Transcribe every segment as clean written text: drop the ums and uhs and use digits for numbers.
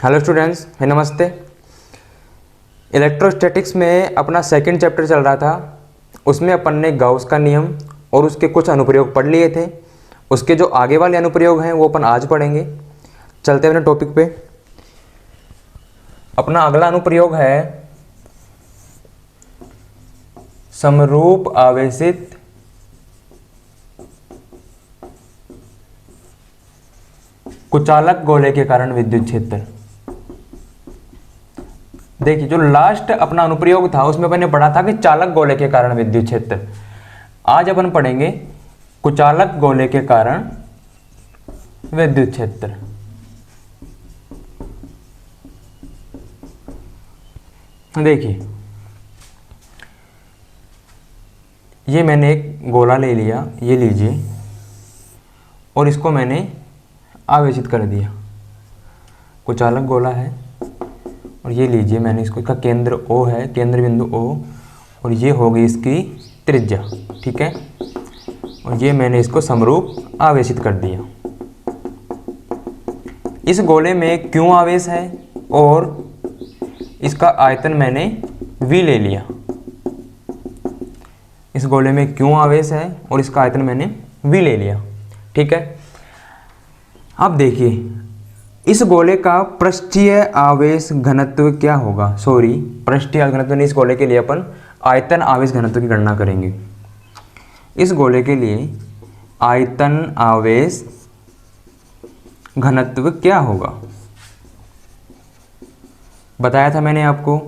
Hello students, है नमस्ते। Electrostatics में अपना सेकंड चैप्टर चल रहा था। उसमें अपन ने गाउस का नियम और उसके कुछ अनुप्रयोग पढ़ लिए थे। उसके जो आगे वाले अनुप्रयोग हैं वो अपन आज पढ़ेंगे। चलते हैं अपने टॉपिक पे। अपना अगला अनुप्रयोग है समरूप आवेशित कुचालक गोले के कारण विद्युत क्षेत्र। देखिए, जो लास्ट अपना अनुप्रयोग था उसमें अपन ने पढ़ा था कि चालक गोले के कारण विद्युत क्षेत्र। आज अपन पढ़ेंगे कुचालक गोले के कारण विद्युत क्षेत्र। देखिए, ये मैंने एक गोला ले लिया, ये लीजिए, और इसको मैंने आवेशित कर दिया। कुचालक गोला है और ये लीजिए, मैंने इसका केंद्र O है, केंद्र बिंदु O, और ये हो गई इसकी त्रिज्या, ठीक है। और ये मैंने इसको समरूप आवेशित कर दिया। इस गोले में Q आवेश है और इसका आयतन मैंने V ले लिया। इस गोले में Q आवेश है और इसका आयतन मैंने V ले लिया, ठीक है। अब देखिए, इस गोले का पृष्ठीय आवेश घनत्व क्या होगा। पृष्ठीय आवेश घनत्व नहीं, इस गोले के लिए अपन आयतन आवेश घनत्व की गणना करेंगे। इस गोले के लिए आयतन आवेश घनत्व क्या होगा, बताया था मैंने आपको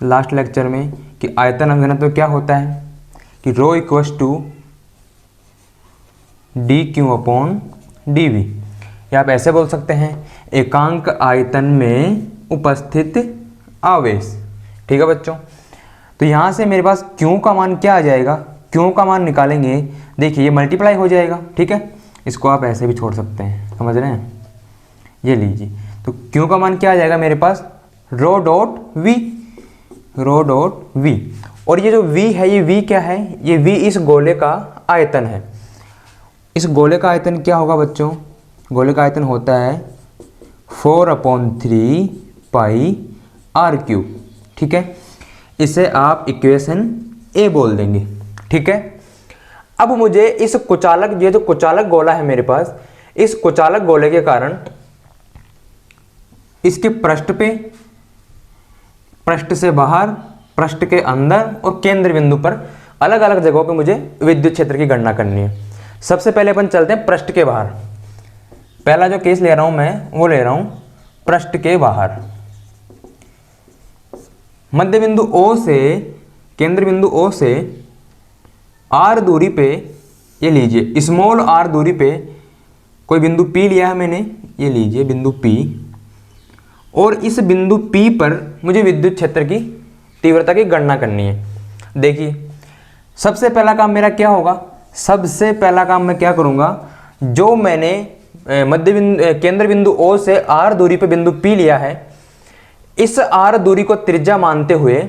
लास्ट लेक्चर में कि आयतन आवेश घनत्व क्या होता है कि ρ = dQ/dV, या आप ऐसे बोल सकते हैं एकांक आयतन में उपस्थित आवेश, ठीक है बच्चों। तो यहाँ से मेरे पास Q का मान क्या आ जाएगा, Q का मान निकालेंगे। देखिए, ये मल्टीप्लाई हो जाएगा, ठीक है। इसको आप ऐसे भी छोड़ सकते हैं, समझ रहे हैं। ये लीजिए, तो Q का मान क्या आ जाएगा मेरे पास, ρ.V। और ये जो V है, ये V क्या है, ये V इस गोले का आयतन है। इस गोले का आयतन क्या होगा बच्चों, गोले का आयतन होता है 4/3 πr³, ठीक है। इसे आप इक्वेशन A बोल देंगे, ठीक है। अब मुझे इस कुचालक, ये जो कुचालक गोला है मेरे पास, इस कुचालक गोले के कारण इसके पृष्ठ पे, पृष्ठ से बाहर, पृष्ठ के अंदर और केंद्र बिंदु पर अलग अलग जगहों पे मुझे विद्युत क्षेत्र की गणना करनी है। सबसे पहले अपन चलते हैं पृष्ठ के बाहर। पहला जो केस ले रहा हूं मैं, वो ले रहा हूं पृष्ठ के बाहर। मध्य बिंदु O से, केंद्र बिंदु O से r दूरी पे, ये लीजिए स्मॉल r दूरी पे कोई बिंदु P लिया है मैंने, ये लीजिए बिंदु P, और इस बिंदु P पर मुझे विद्युत क्षेत्र की तीव्रता की गणना करनी है। देखिए, सबसे पहला काम मेरा क्या होगा, सबसे पहला काम मैं क्या करूंगा, जो मैंने केंद्र बिंदु O से r दूरी पे बिंदु P लिया है, इस r दूरी को त्रिज्या मानते हुए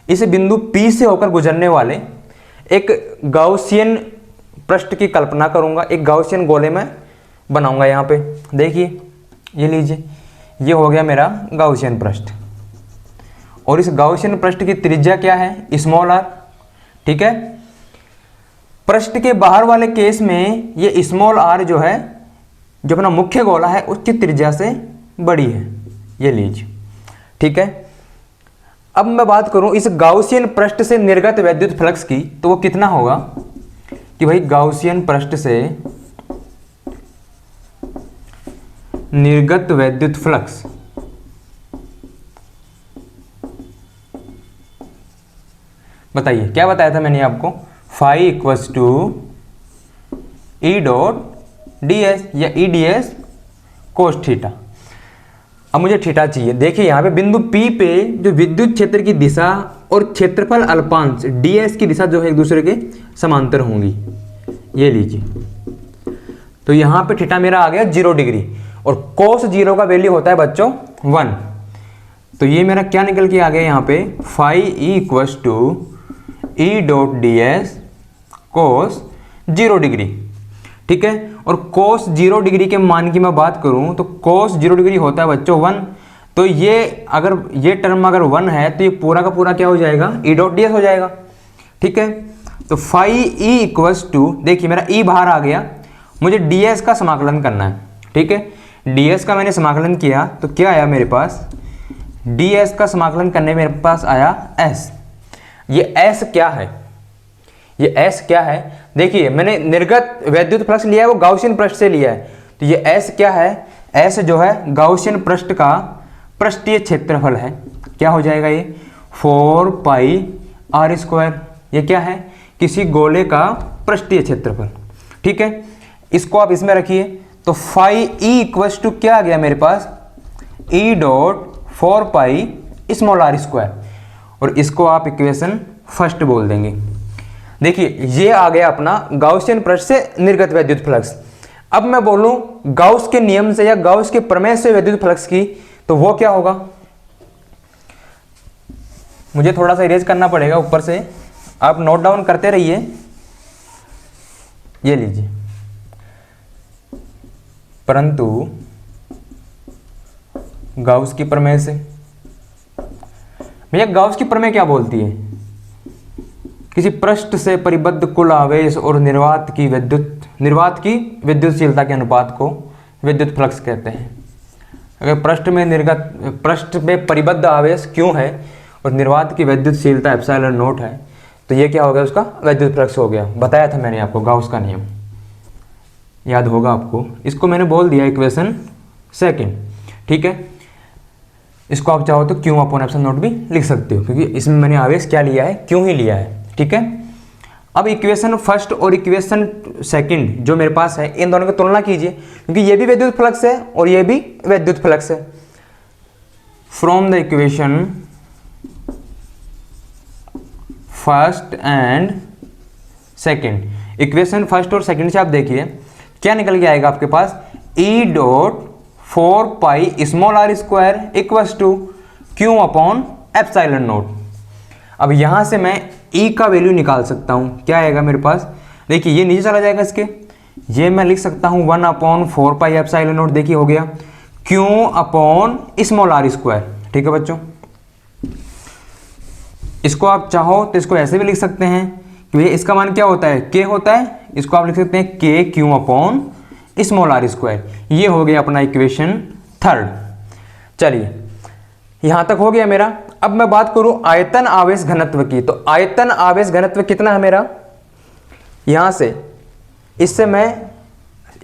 इस बिंदु P से होकर गुजरने वाले एक गाउसियन पृष्ठ की कल्पना करूंगा। एक गाउसियन गोले में बनाऊंगा। यहाँ पे देखिए, ये लीजिए, ये हो गया मेरा गाउसियन पृष्ठ, और इस गाउसियन पृष्ठ की त्रिज्या क्या है, स्मॉल r, ठीक है। पृष्ठ के बाहर वाले केस में ये स्मॉल r जो है, जो अपना मुख्य गोला है, उसकी त्रिज्या से बड़ी है, ये लीजिए, ठीक है। अब मैं बात करूं इस गाउसियन पृष्ठ से निर्गत वैद्युत फ्लक्स की, तो वो कितना होगा कि भाई गाउसियन पृष्ठ से निर्गत वैद्युत फ्लक्स बताइए, क्या बताया था मैंने आपको, phi = E.ds या EDS cos थीटा। अब मुझे थीटा चाहिए। देखिए, यहाँ पे बिंदु P पे जो विद्युत क्षेत्र की दिशा और क्षेत्रफल अल्पांश ds की दिशा जो है एक दूसरे के समांतर होंगी, ये लीजिए। तो यहाँ पे थीटा मेरा आ गया 0 डिग्री, और cos 0 का वैल्यू होता है बच्चों 1। तो ये मेरा क्या निकल के आ गया यहाँ पे, phi = E.ds cos 0 डिग्री, ठीक है। और कोस 0 डिग्री के मान की मैं बात करूं तो कोस 0 डिग्री होता है बच्चों 1। तो ये अगर ये टर्म अगर 1 है तो ये पूरा का पूरा क्या हो जाएगा, ई डॉट डी एस हो जाएगा। ठीक है, तो फाई ई इक्वल्स टू, देखिए मेरा ई बाहर आ गया, मुझे डी एस का समाकलन करना है। ठीक है, डी एस का मैंने समाकलन किया तो क्या आया मेरे पास, डी एस का समाकलन करने मेरे पास आया एस। ये एस क्या है, ये एस क्या है, देखिए मैंने निर्गत वैद्युत फ्लक्स लिया है वो गाउसियन पृष्ठ से लिया है। तो ये एस क्या है, एस जो है गाउसियन पृष्ठ का पृष्ठीय क्षेत्रफल है। क्या हो जाएगा ये 4 पाई आर स्क्वायर। ये क्या है, किसी गोले का पृष्ठीय क्षेत्रफल। ठीक है, इसको आप इसमें रखिए तो फाई ई इक्वल्स टू क्या आ गया मेरे पास, E dot 4 pi small are square, और इसको आप इक्वेशन फर्स्ट बोल देंगे। देखिए ये आ गया अपना गाउसियन पृष्ठ से निर्गत वैद्युत फ्लक्स। अब मैं बोलूं गाउस के नियम से या गाउस के प्रमेय से वैद्युत फ्लक्स की, तो वो क्या होगा, मुझे थोड़ा सा इरेज करना पड़ेगा ऊपर से, आप नोट डाउन करते रहिए। ये लीजिए, परंतु गाउस की प्रमेय से, भैया गाउस की प्रमेय क्या बोलती है, किसी पृष्ठ से परिबद्ध कुल आवेश और निर्वात की विद्युतशीलता के अनुपात को विद्युत फ्लक्स कहते हैं। अगर पृष्ठ में परिबद्ध आवेश क्यों है और निर्वात की विद्युतशीलता एप्सिलॉन नॉट है, तो ये क्या हो गया, उसका विद्युत फ्लक्स हो गया। बताया था मैंने आपको गाउस का नियम, याद होगा आपको। इसको मैंने बोल दिया इक्वेशन सेकंड। ठीक है, इसको आप चाहो तो क्यों अपॉन एप्सिलॉन नॉट भी लिख सकते हो, क्योंकि इसमें मैंने आवेश क्या लिया है, क्यों ही लिया है। ठीक है, अब इक्वेशन फर्स्ट और इक्वेशन सेकंड जो मेरे पास है, इन दोनों की तुलना कीजिए, क्योंकि ये भी विद्युत फ्लक्स है और ये भी विद्युत फ्लक्स है। From the equation first and second, equation first और सेकंड से आप देखिए क्या निकल के आएगा आपके पास, E dot 4 pi small are square equals to Q upon epsilon naught. अब यहां से मैं ई का वैल्यू निकाल सकता हूं, क्या आएगा मेरे पास, देखिए ये नीचे चला जाएगा इसके, ये मैं लिख सकता हूं 1 अपॉन 4 पाई एप्सिलॉन नॉट, देखिए हो गया Q upon small are square. ठीक है बच्चों, इसको आप चाहो तो इसको ऐसे भी लिख सकते हैं कि भैया इसका मान क्या होता है, के होता है, इसको आप लिख सकते हैं के Q upon small are square. ये हो गया अपना इक्वेशन थर्ड। चलिए यहां तक हो गया मेरा। अब मैं बात करूं आयतन आवेश घनत्व की, तो आयतन आवेश घनत्व कितना है मेरा, यहां से इससे मैं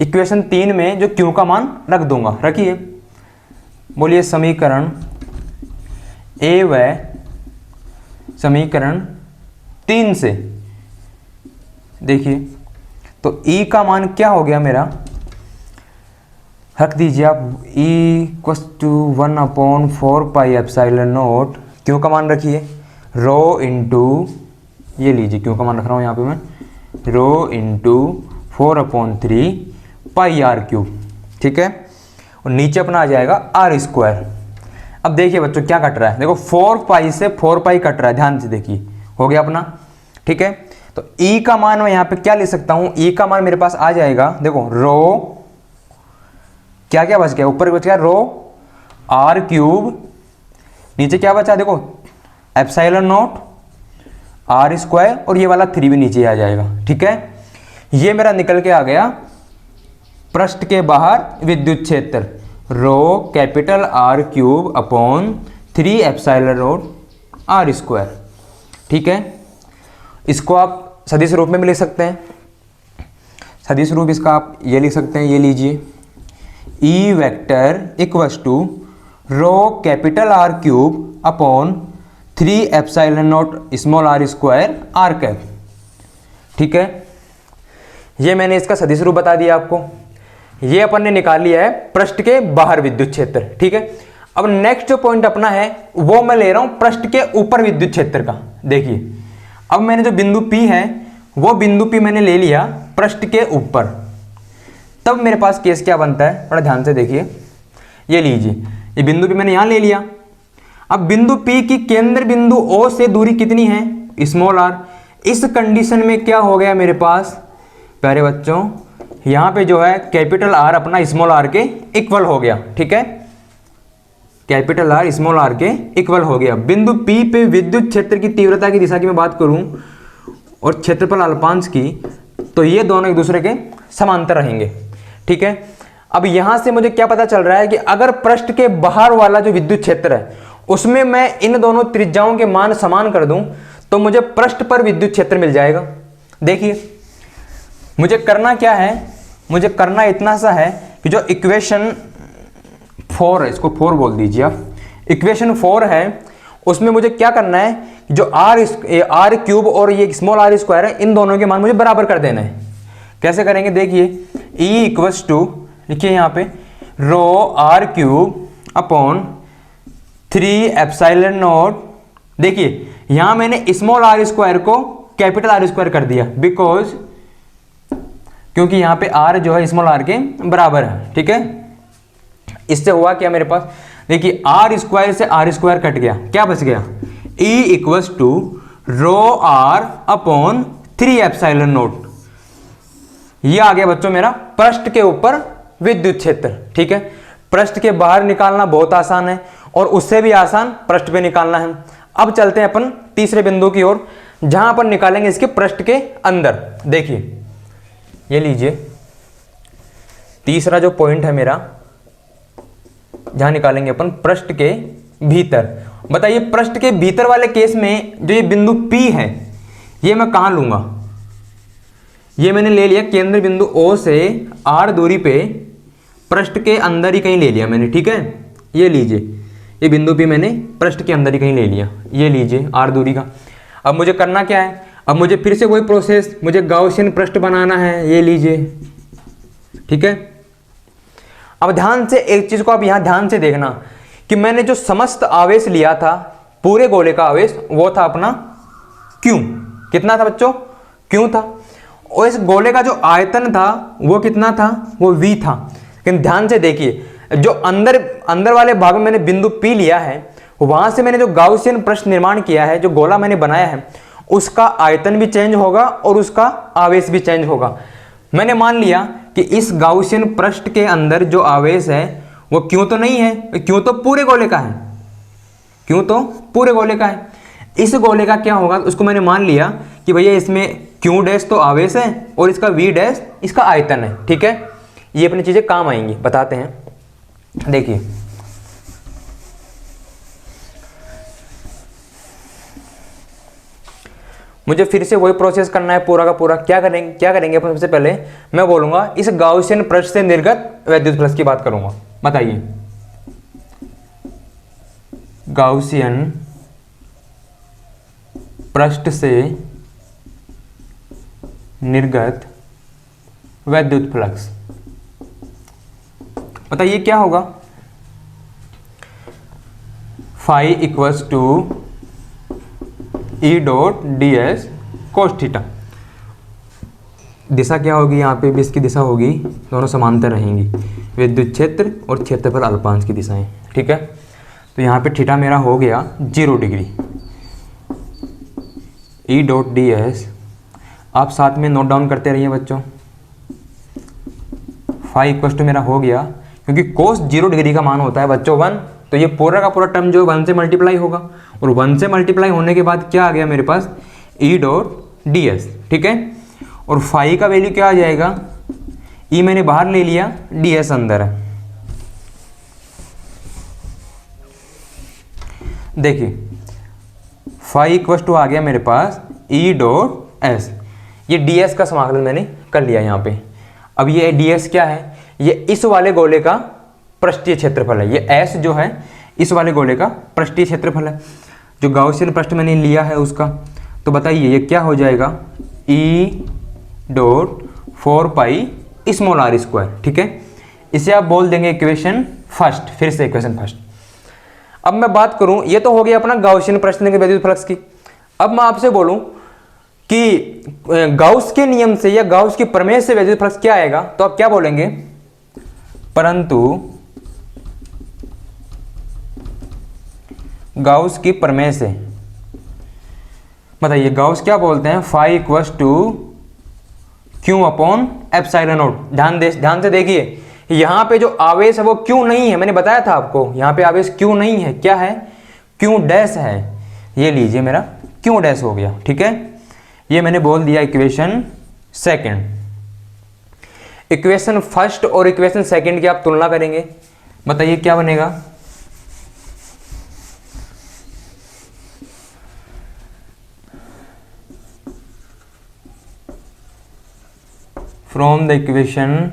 इक्वेशन 3 में जो क्यू का मान रख दूंगा, रखिए, बोलिए समीकरण ए व समीकरण 3 से देखिए, तो ई का मान क्या हो गया मेरा, रख दीजिए आप E equals to 1 upon 4 pi epsilon naught, Q का मान रखिए रो इंटू, ये लीजिए क्यू का मान रख रहा हूँ यहाँ पे मैं, rho into 4 upon 3 pi are cube. ठीक है, और नीचे अपना आ जाएगा आर स्क्वायर। अब देखिए बच्चों क्या कट रहा है, देखो 4 पाई से 4 पाई कट रहा है, ध्यान से देखिए, हो गया अपना। ठीक है, तो ई का मान मैं यहाँ पे क्या ले सकता हूँ, ई का मान मेरे पास आ जाएगा, देखो रो क्या क्या बच गया, ऊपर बच गया रो आर क्यूब, नीचे क्या बचा, देखो एप्सिलॉन नॉट आर स्क्वायर, और ये वाला 3 भी नीचे आ जाएगा। ठीक है, ये मेरा निकल के आ गया पृष्ठ के बाहर विद्युत क्षेत्र, rho capital R cube upon 3 epsilon naught r square. ठीक है, इसको आप सदिश रूप में भी लिख सकते हैं, सदिश रूप इसका आप ये लिख सकते हैं, ये लीजिए E vector equals to rho capital R cube upon 3 epsilon naught small are square R cap. ठीक है, ये मैंने इसका सदिश रूप बता दिया आपको। ये अपन ने निकाल लिया है पृष्ठ के बाहर विद्युत क्षेत्र। ठीक है, अब नेक्स्ट जो पॉइंट अपना है वो मैं ले रहा हूं पृष्ठ के ऊपर विद्युत क्षेत्र का। देखिए अब मैंने जो बिंदु P है वो बिंदु P मैंने ले लिया पृष्ठ के ऊपर, तब मेरे पास केस क्या बनता है, थोड़ा ध्यान से देखिए, ये लीजिए ये बिंदु P मैंने यहां ले लिया। अब बिंदु P की केंद्र बिंदु O से दूरी कितनी है, स्मॉल r। इस कंडीशन में क्या हो गया मेरे पास प्यारे बच्चों, यहाँ पे जो है कैपिटल आर अपना स्मॉल आर के इक्वल हो गया, ठीक है, कैपिटल आर स्मॉल आर के इक्वल हो गया। बिंदु P पे विद्युत क्षेत्र की तीव्रता की दिशा की मैं बात करूं और क्षेत्रफल अल्पांश की, तो ये दोनों एक दूसरे के समांतर रहेंगे, ठीक है। अब यहां से मुझे क्या पता चल रहा है कि अगर पृष्ठ के बाहर वाला जो विद्युत क्षेत्र है उसमें मैं इन दोनों त्रिज्याओं के मान समान कर दूं तो मुझे पृष्ठ पर विद्युत क्षेत्र मिल जाएगा। देखिए मुझे करना क्या है, मुझे करना इतना सा है कि जो इक्वेशन 4 है, इसको 4 बोल दीजिए आप, इक्वेशन 4 है उसमें मुझे क्या करना है, जो आर क्यूब और ये स्मॉल आर स्क्वायर है इन दोनों के मान मुझे बराबर कर देना है। कैसे करेंगे देखिए, E इक्वल्स टू, लिखिए यहाँ पे rho r cube upon 3 epsilon naught. देखिए यहाँ मैंने स्मॉल आर स्क्वायर को कैपिटल आर स्क्वायर कर दिया बिकॉज क्योंकि यहाँ पे आर जो है स्मॉल आर के बराबर है, ठीक है। इससे हुआ क्या मेरे पास, देखिए आर स्क्वायर से आर स्क्वायर कट गया, क्या बच गया, E equals to rho are upon 3 epsilon naught. ये आ गया बच्चों मेरा पृष्ठ के ऊपर विद्युत क्षेत्र, ठीक है। पृष्ठ के बाहर निकालना बहुत आसान है और उससे भी आसान पृष्ठ पे निकालना है। अब चलते हैं अपन तीसरे बिंदु की ओर जहां अपन निकालेंगे इसके पृष्ठ के अंदर। देखिए ये लीजिए तीसरा जो पॉइंट है मेरा, जहां निकालेंगे अपन पृष्ठ के भीतर। बताइए पृष्ठ के भीतर वाले केस में जो ये बिंदु P है ये मैं कहां लूंगा, ये मैंने ले लिया केंद्र बिंदु O से R दूरी पे पृष्ठ के अंदर ही कहीं ले लिया मैंने, ठीक है। ये लीजिए ये बिंदु P मैंने पृष्ठ के अंदर ही कहीं ले लिया, ये लीजिए R दूरी का। अब मुझे करना क्या है, अब मुझे फिर से वही प्रोसेस, मुझे गाउसियन पृष्ठ बनाना है, ये लीजिए, ठीक है। अब ध्यान से एक चीज को आप यहां ध्यान से देखना कि मैंने जो समस्त आवेश लिया था पूरे गोले का आवेश वो था अपना Q। कितना था बच्चों, Q था। और इस गोले का जो आयतन था वो कितना था, वो V था। लेकिन ध्यान से देखिए जो अंदर वाले भाग में मैंने बिंदु P लिया है वहां से मैंने जो गाउसियन पृष्ठ निर्माण किया है, जो गोला मैंने बनाया है उसका आयतन भी चेंज होगा और उसका आवेश भी चेंज होगा। मैंने मान लिया कि इस गाउसियन पृष्ठ के अंदर जो आवेश है वो क्यों तो नहीं है, क्यों तो पूरे गोले का है, क्यों तो पूरे गोले का है। इस गोले का क्या होगा, उसको मैंने मान लिया कि भैया इसमें क्यू डैश तो आवेश है और इसका वी डैश इसका आयतन है, ठीक है। ये अपनी चीजें काम आएंगी, बताते हैं। देखिए मुझे फिर से वही प्रोसेस करना है पूरा का पूरा। क्या करेंगे अपन, सबसे पहले मैं बोलूंगा इस गाउसियन पृष्ठ से निर्गत वैद्युत फ्लक्स की बात करूंगा। बताइए गाउसियन पृष्ठ से निर्गत वैद्युत फ्लक्स, बताइए क्या होगा, phi equals to E dot d s cos theta. दिशा क्या होगी, यहाँ पे भी इसकी दिशा होगी, दोनों समांतर रहेंगी, विद्युत क्षेत्र और क्षेत्रफल अल्पांश की दिशाएं, ठीक है। तो यहाँ पे थीटा मेरा हो गया 0 degree. E dot d S आप साथ में नोट डाउन करते रहिए बच्चों। फाई इक्वल्स टू मेरा हो गया, क्योंकि कोस 0 डिग्री का मान होता है बच्चों 1, तो ये पूरा का पूरा टर्म जो 1 से मल्टीप्लाई होगा और 1 से मल्टीप्लाई होने के बाद क्या आ गया मेरे पास, E डॉट डी एस, ठीक है। और फाई का वैल्यू क्या आ जाएगा, E मैंने बाहर ले लिया, डी एस अंदर है। देखिए फाई इक्वल टू आ गया मेरे पास E डॉट एस, ये डी एस का समाकलन मैंने कर लिया यहाँ पे। अब ये डी एस क्या है, ये इस वाले गोले का पृष्ठीय क्षेत्रफल है, ये एस जो है इस वाले गोले का पृष्ठीय क्षेत्रफल है जो गाउसियन पृष्ठ मैंने लिया है उसका। तो बताइए ये क्या हो जाएगा, E dot 4 pi small are square, ठीक है। इसे आप बोल देंगे इक्वेशन फर्स्ट, फिर से इक्वेशन फर्स्ट। अब मैं बात करूं, ये तो हो गया अपना गाउसियन पृष्ठ के वैद्युत फ्लक्स की। अब मैं आपसे बोलूं कि गाउस के नियम से या गाउस की प्रमेय से वैद्युत फ्लक्स क्या आएगा, तो आप क्या बोलेंगे, परंतु गाउस की प्रमेय से। बताइए गाउस क्या बोलते हैं, phi equals to Q upon epsilon naught. ध्यान से देखिए, यहाँ पे जो आवेश है वो क्यू नहीं है, मैंने बताया था आपको, यहाँ पे आवेश क्यू नहीं है, क्या है, क्यू डैश है। ये लीजिए मेरा क्यू डैश हो गया, ठीक है। ये मैंने बोल दिया इक्वेशन सेकंड। इक्वेशन फर्स्ट और इक्वेशन सेकंड की आप तुलना करेंगे, बताइए क्या बनेगा। From the equation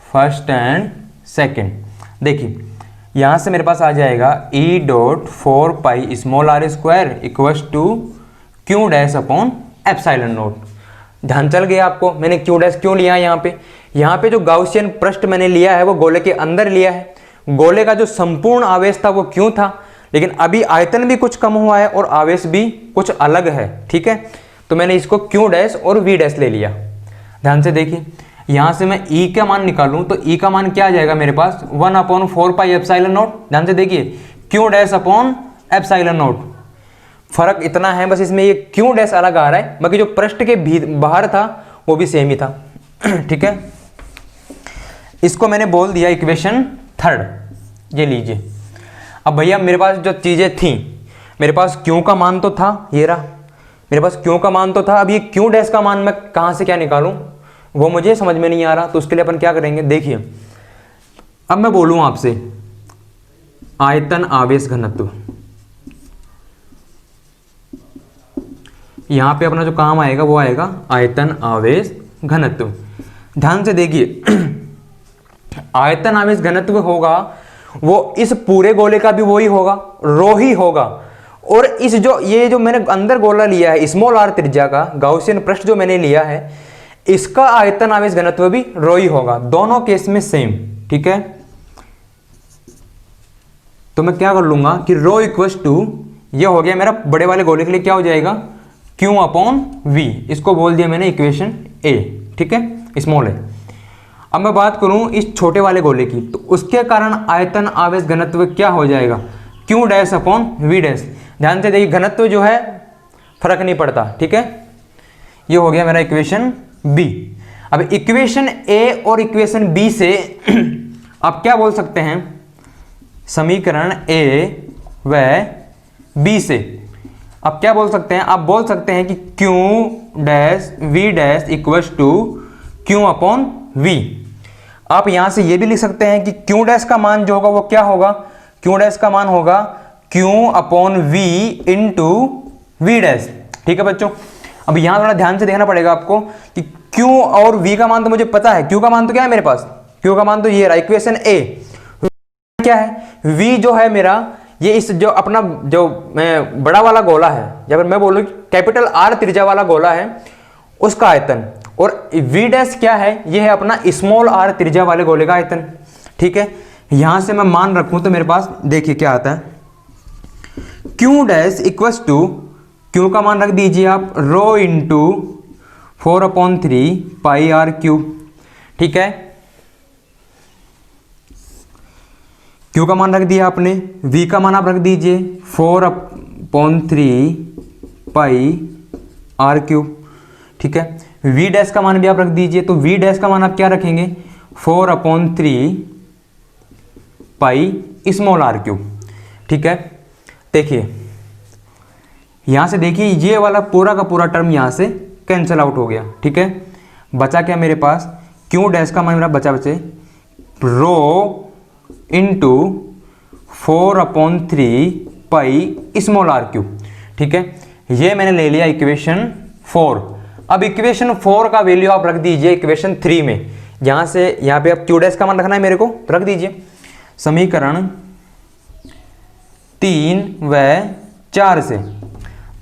first and second, देखिए यहां से मेरे पास आ जाएगा E dot 4 pi small are square equals to Q dash upon epsilon naught. ध्यान चल गया आपको, मैंने क्यू डैश क्यों लिया है यहाँ पे जो गाउसियन पृष्ठ मैंने लिया है वो गोले के अंदर लिया है। गोले का जो संपूर्ण आवेश था वो क्यों था, लेकिन अभी आयतन भी कुछ कम हुआ है और आवेश भी कुछ अलग है, ठीक है। तो मैंने इसको क्यू डैश और वी डैश ले लिया। ध्यान से देखिए, यहां से मैं E का मान निकालूं तो E का मान क्या आ जाएगा मेरे पास, 1/4 पाई एप्सिलॉन नॉट। ध्यान से देखिए, Q dash upon epsilon not, फर्क इतना है बस, इसमें ये क्यू डैश अलग आ रहा है, बाकी जो पृष्ठ के बाहर था वो भी सेम ही था, ठीक है। इसको मैंने बोल दिया इक्वेशन थर्ड। ये लीजिए, अब भैया मेरे पास जो चीजें थी, मेरे पास क्यू का मान तो था, ये रहा मेरे पास क्यू का मान तो था, अब ये क्यू डैश का मान मैं कहां से क्या निकालूं वो मुझे समझ में नहीं आ रहा। तो उसके लिए अपन क्या करेंगे, देखिए अब मैं बोलूं आपसे आयतन आवेश घनत्व, यहां पे अपना जो काम आएगा वो आएगा आयतन आवेश घनत्व। ध्यान से देखिए, आयतन आवेश घनत्व होगा वो इस पूरे गोले का भी वही होगा, रो ही होगा, और इस जो ये जो मैंने अंदर गोला लिया है स्मॉल आर त्रिज्या का गाउसियन पृष्ठ जो मैंने लिया है, इसका आयतन आवेश घनत्व भी रो ही होगा, दोनों केस में सेम, ठीक है। तो मैं क्या कर लूंगा कि रो इक्वल्स टू, ये हो गया मेरा बड़े वाले गोले के लिए क्या हो जाएगा, क्यू अपॉन वी, इसको बोल दिया मैंने इक्वेशन ए, ठीक है, स्मॉल है। अब मैं बात करूं इस छोटे वाले गोले की, तो उसके कारण आयतन आवेश घनत्व क्या हो जाएगा, Q dash upon V dash. ध्यान से देखिए, घनत्व जो है फर्क नहीं पड़ता, ठीक है। ये हो गया मेरा इक्वेशन बी। अब इक्वेशन ए और इक्वेशन बी से आप क्या बोल सकते हैं, समीकरण ए व बी से आप क्या बोल सकते हैं, आप बोल सकते हैं कि Q dash V dash equals to Q upon V. आप यहां से ये भी लिख सकते हैं कि क्यू डैश का मान जो होगा वो क्या होगा, क्यू डैश का मान होगा Q upon V into V dash, ठीक है बच्चों। अब यहां थोड़ा ध्यान से देखना पड़ेगा आपको कि क्यू और वी का मान तो मुझे पता है, क्यू का मान तो क्या है मेरे पास, क्यू का मान तो ये रहा इक्वेशन ए, क्या है वी जो है मेरा, ये इस जो अपना जो बड़ा वाला गोला है, या फिर मैं बोलूं कैपिटल आर त्रिज्या वाला गोला है उसका आयतन, और वी डैश क्या है, ये है अपना स्मॉल आर त्रिज्या वाले गोले का आयतन, ठीक है। यहां से मैं मान रखूं तो मेरे पास देखिए क्या आता है, Q dash equals to, Q का मान रख दीजिए आप rho into 4/3 pi are cube, ठीक है। क्यू का मान रख दिया आपने, वी का मान आप रख दीजिए 4/3 पाई आर क्यूब, ठीक है। वी डैश का मान भी आप रख दीजिए, तो वी डैश का मान आप क्या रखेंगे, 4/3 पाई स्मॉल आर क्यूब, ठीक है। देखिए यहां से देखिए ये वाला पूरा का पूरा टर्म यहां से कैंसिल आउट हो गया, ठीक है। बचा क्या मेरे पास, क्यू डैश का मान मेरा बचे rho into 4/3 pi small r cube, ठीक है। ये मैंने ले लिया इक्वेशन 4। अब इक्वेशन 4 का वैल्यू आप रख दीजिए इक्वेशन 3 में, यहां से यहां पे आप क्यू डैश का मान रखना है मेरे को, तो रख दीजिए समीकरण 3 व 4 से।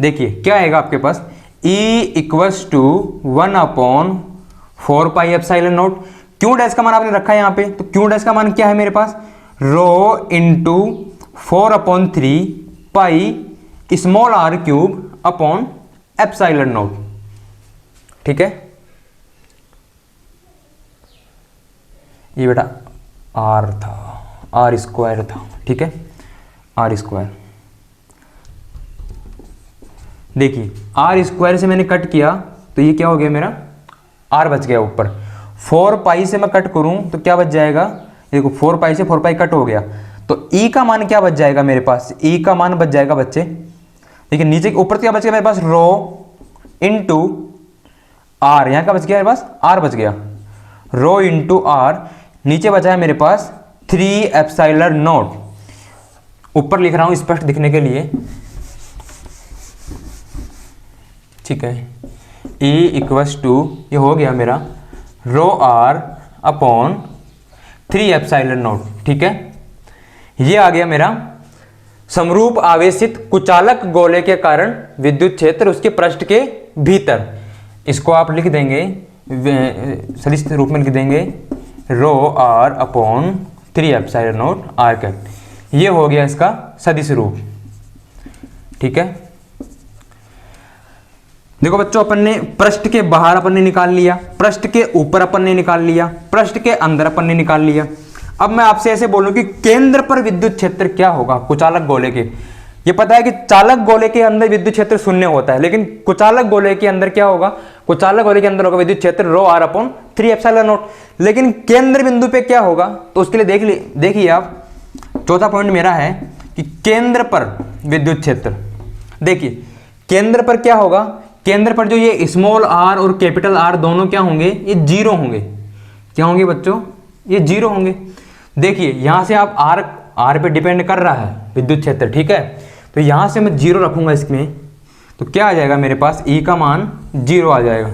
देखिए क्या आएगा आपके पास, E equals to 1/4 pi epsilon naught, Q dash का मान आपने रखा है यहाँ पे, तो क्यू डैश का मान क्या है मेरे पास, rho into 4/3 pi small r cube upon epsilon naught, ठीक है। ये बेटा आर था, आर स्क्वायर था, ठीक है, आर स्क्वायर। देखिए आर स्क्वायर से मैंने कट किया तो ये क्या हो गया मेरा आर बच गया ऊपर। 4 पाई से मैं कट करूं तो क्या बच जाएगा, देखो 4 पाई से 4 पाई कट हो गया, तो ई का मान क्या बच जाएगा मेरे पास, ई का मान बच जाएगा बच्चे, देखिए नीचे ऊपर क्या बच गया मेरे पास, रो इंटू आर, यहाँ का बच गया मेरे पास आर बच गया, रो इंटू आर, नीचे बचा है मेरे पास 3 एप्सिलॉन नॉट, ऊपर लिख रहा हूं स्पष्ट दिखने के लिए, ठीक है। E इक्वस टू, ये हो गया मेरा रो आर अपॉन 3 एप्सिलॉन नॉट, ठीक है। ये आ गया मेरा समरूप आवेशित कुचालक गोले के कारण विद्युत क्षेत्र उसके पृष्ठ के भीतर, इसको आप लिख देंगे सदिश रूप में लिख देंगे rho are upon 3 epsilon naught r cap, ये हो गया इसका सदिश रूप, ठीक है। देखो बच्चों, अपन ने पृष्ठ के बाहर अपन ने निकाल लिया, पृष्ठ के ऊपर अपन ने निकाल लिया, पृष्ठ के अंदर अपन ने निकाल लिया। अब मैं आपसे ऐसे बोलूं कि केंद्र पर विद्युत क्षेत्र क्या होगा कुचालक गोले के, ये पता है कि चालक गोले के अंदर विद्युत क्षेत्र शून्य होता है, लेकिन कुचालक गोले के अंदर क्या होगा, कुचालक गोले के अंदर होगा विद्युत क्षेत्र रो आर अपॉन 3 एप्सिलॉन नॉट, लेकिन केंद्र बिंदु पे क्या होगा, तो उसके लिए देखिए आप, चौथा पॉइंट मेरा है कि केंद्र पर विद्युत क्षेत्र, देखिए केंद्र पर क्या होगा, केंद्र पर जो ये स्मॉल आर और कैपिटल आर दोनों क्या होंगे, ये जीरो होंगे, क्या होंगे बच्चों, ये जीरो होंगे। देखिए यहां से आप आर पे डिपेंड कर रहा है विद्युत क्षेत्र, ठीक है, तो यहां से मैं जीरो रखूंगा इसमें, तो क्या आ जाएगा मेरे पास, ई का मान जीरो आ जाएगा।